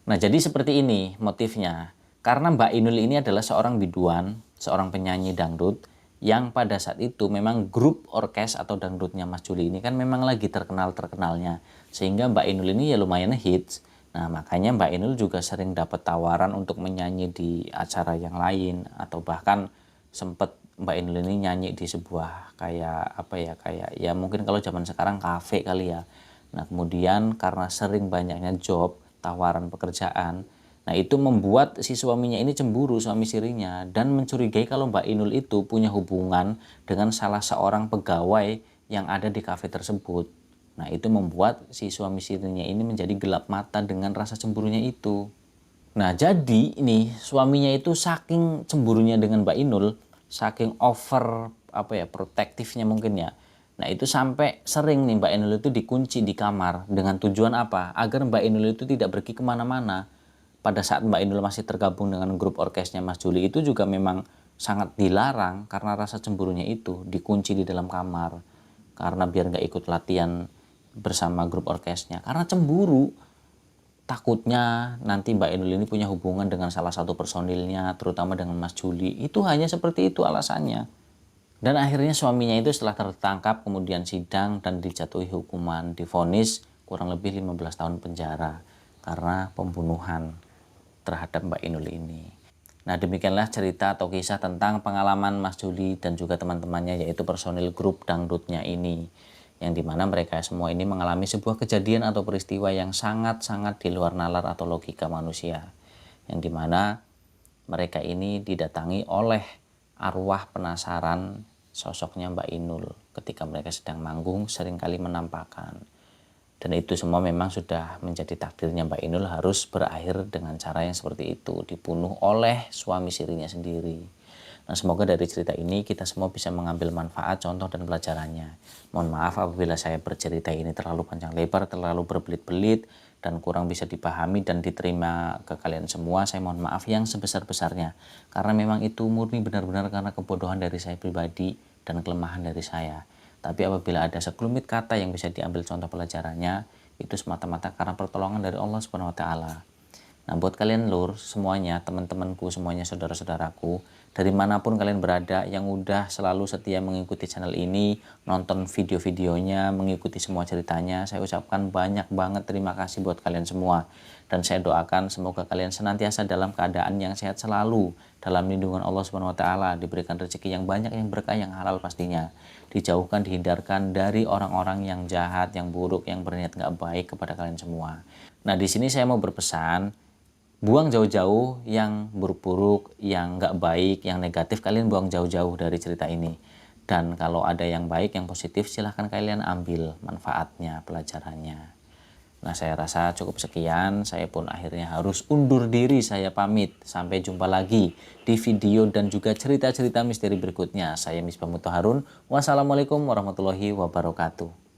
Nah, jadi seperti ini motifnya. Karena Mbak Inul ini adalah seorang biduan, seorang penyanyi dangdut, yang pada saat itu memang grup orkes atau dangdutnya Mas Juli ini kan memang lagi terkenalnya. Sehingga Mbak Inul ini ya lumayan hits. Nah, makanya Mbak Inul juga sering dapat tawaran untuk menyanyi di acara yang lain, atau bahkan sempat Mbak Inul ini nyanyi di sebuah kayak apa ya, kayak ya mungkin kalau zaman sekarang kafe kali ya. Nah, kemudian karena sering banyaknya job, tawaran pekerjaan, nah itu membuat si suaminya ini cemburu, suami sirinya, dan mencurigai kalau Mbak Inul itu punya hubungan dengan salah seorang pegawai yang ada di kafe tersebut. Nah, itu membuat si suami sirinya ini menjadi gelap mata dengan rasa cemburunya itu. Nah, jadi ini suaminya itu saking cemburunya dengan Mbak Inul, saking over apa ya, protektifnya mungkin ya. Nah, itu sampai sering nih Mbak Inul itu dikunci di kamar dengan tujuan apa? Agar Mbak Inul itu tidak pergi kemana-mana. Pada saat Mbak Inul masih tergabung dengan grup orkesnya Mas Juli itu juga memang sangat dilarang karena rasa cemburunya itu, dikunci di dalam kamar. Karena biar nggak ikut latihan bersama grup orkesnya. Karena cemburu. Takutnya nanti Mbak Inul ini punya hubungan dengan salah satu personilnya, terutama dengan Mas Juli. Itu hanya seperti itu alasannya. Dan akhirnya suaminya itu setelah tertangkap kemudian sidang dan dijatuhi hukuman, divonis kurang lebih 15 tahun penjara karena pembunuhan terhadap Mbak Inul ini. Nah, demikianlah cerita atau kisah tentang pengalaman Mas Juli dan juga teman-temannya, yaitu personil grup dangdutnya ini, yang dimana mereka semua ini mengalami sebuah kejadian atau peristiwa yang sangat-sangat di luar nalar atau logika manusia, yang dimana mereka ini didatangi oleh arwah penasaran sosoknya Mbak Inul ketika mereka sedang manggung, seringkali menampakkan. Dan itu semua memang sudah menjadi takdirnya Mbak Inul harus berakhir dengan cara yang seperti itu, dibunuh oleh suami sirinya sendiri. Nah, semoga dari cerita ini kita semua bisa mengambil manfaat, contoh, dan pelajarannya. Mohon maaf apabila saya bercerita ini terlalu panjang lebar, terlalu berbelit-belit, dan kurang bisa dipahami dan diterima ke kalian semua. Saya mohon maaf yang sebesar-besarnya. Karena memang itu murni benar-benar karena kebodohan dari saya pribadi dan kelemahan dari saya. Tapi apabila ada sekelumit kata yang bisa diambil contoh pelajarannya, itu semata-mata karena pertolongan dari Allah Subhanahu wa taala. Nah, buat kalian lur, semuanya, teman-temanku, semuanya saudara-saudaraku, dari manapun kalian berada yang udah selalu setia mengikuti channel ini, nonton video-videonya, mengikuti semua ceritanya, saya ucapkan banyak banget terima kasih buat kalian semua. Dan saya doakan semoga kalian senantiasa dalam keadaan yang sehat selalu, dalam lindungan Allah Subhanahu wa taala, diberikan rezeki yang banyak, yang berkah, yang halal pastinya. Dijauhkan, dihindarkan dari orang-orang yang jahat, yang buruk, yang berniat nggak baik kepada kalian semua. Nah, di sini saya mau berpesan, buang jauh-jauh yang buruk-buruk, yang nggak baik, yang negatif, kalian buang jauh-jauh dari cerita ini. Dan kalau ada yang baik, yang positif, silahkan kalian ambil manfaatnya, pelajarannya. Nah, saya rasa cukup sekian. Saya pun akhirnya harus undur diri, saya pamit. Sampai jumpa lagi di video dan juga cerita-cerita misteri berikutnya. Saya Misbah Muthaharun. Wassalamualaikum warahmatullahi wabarakatuh.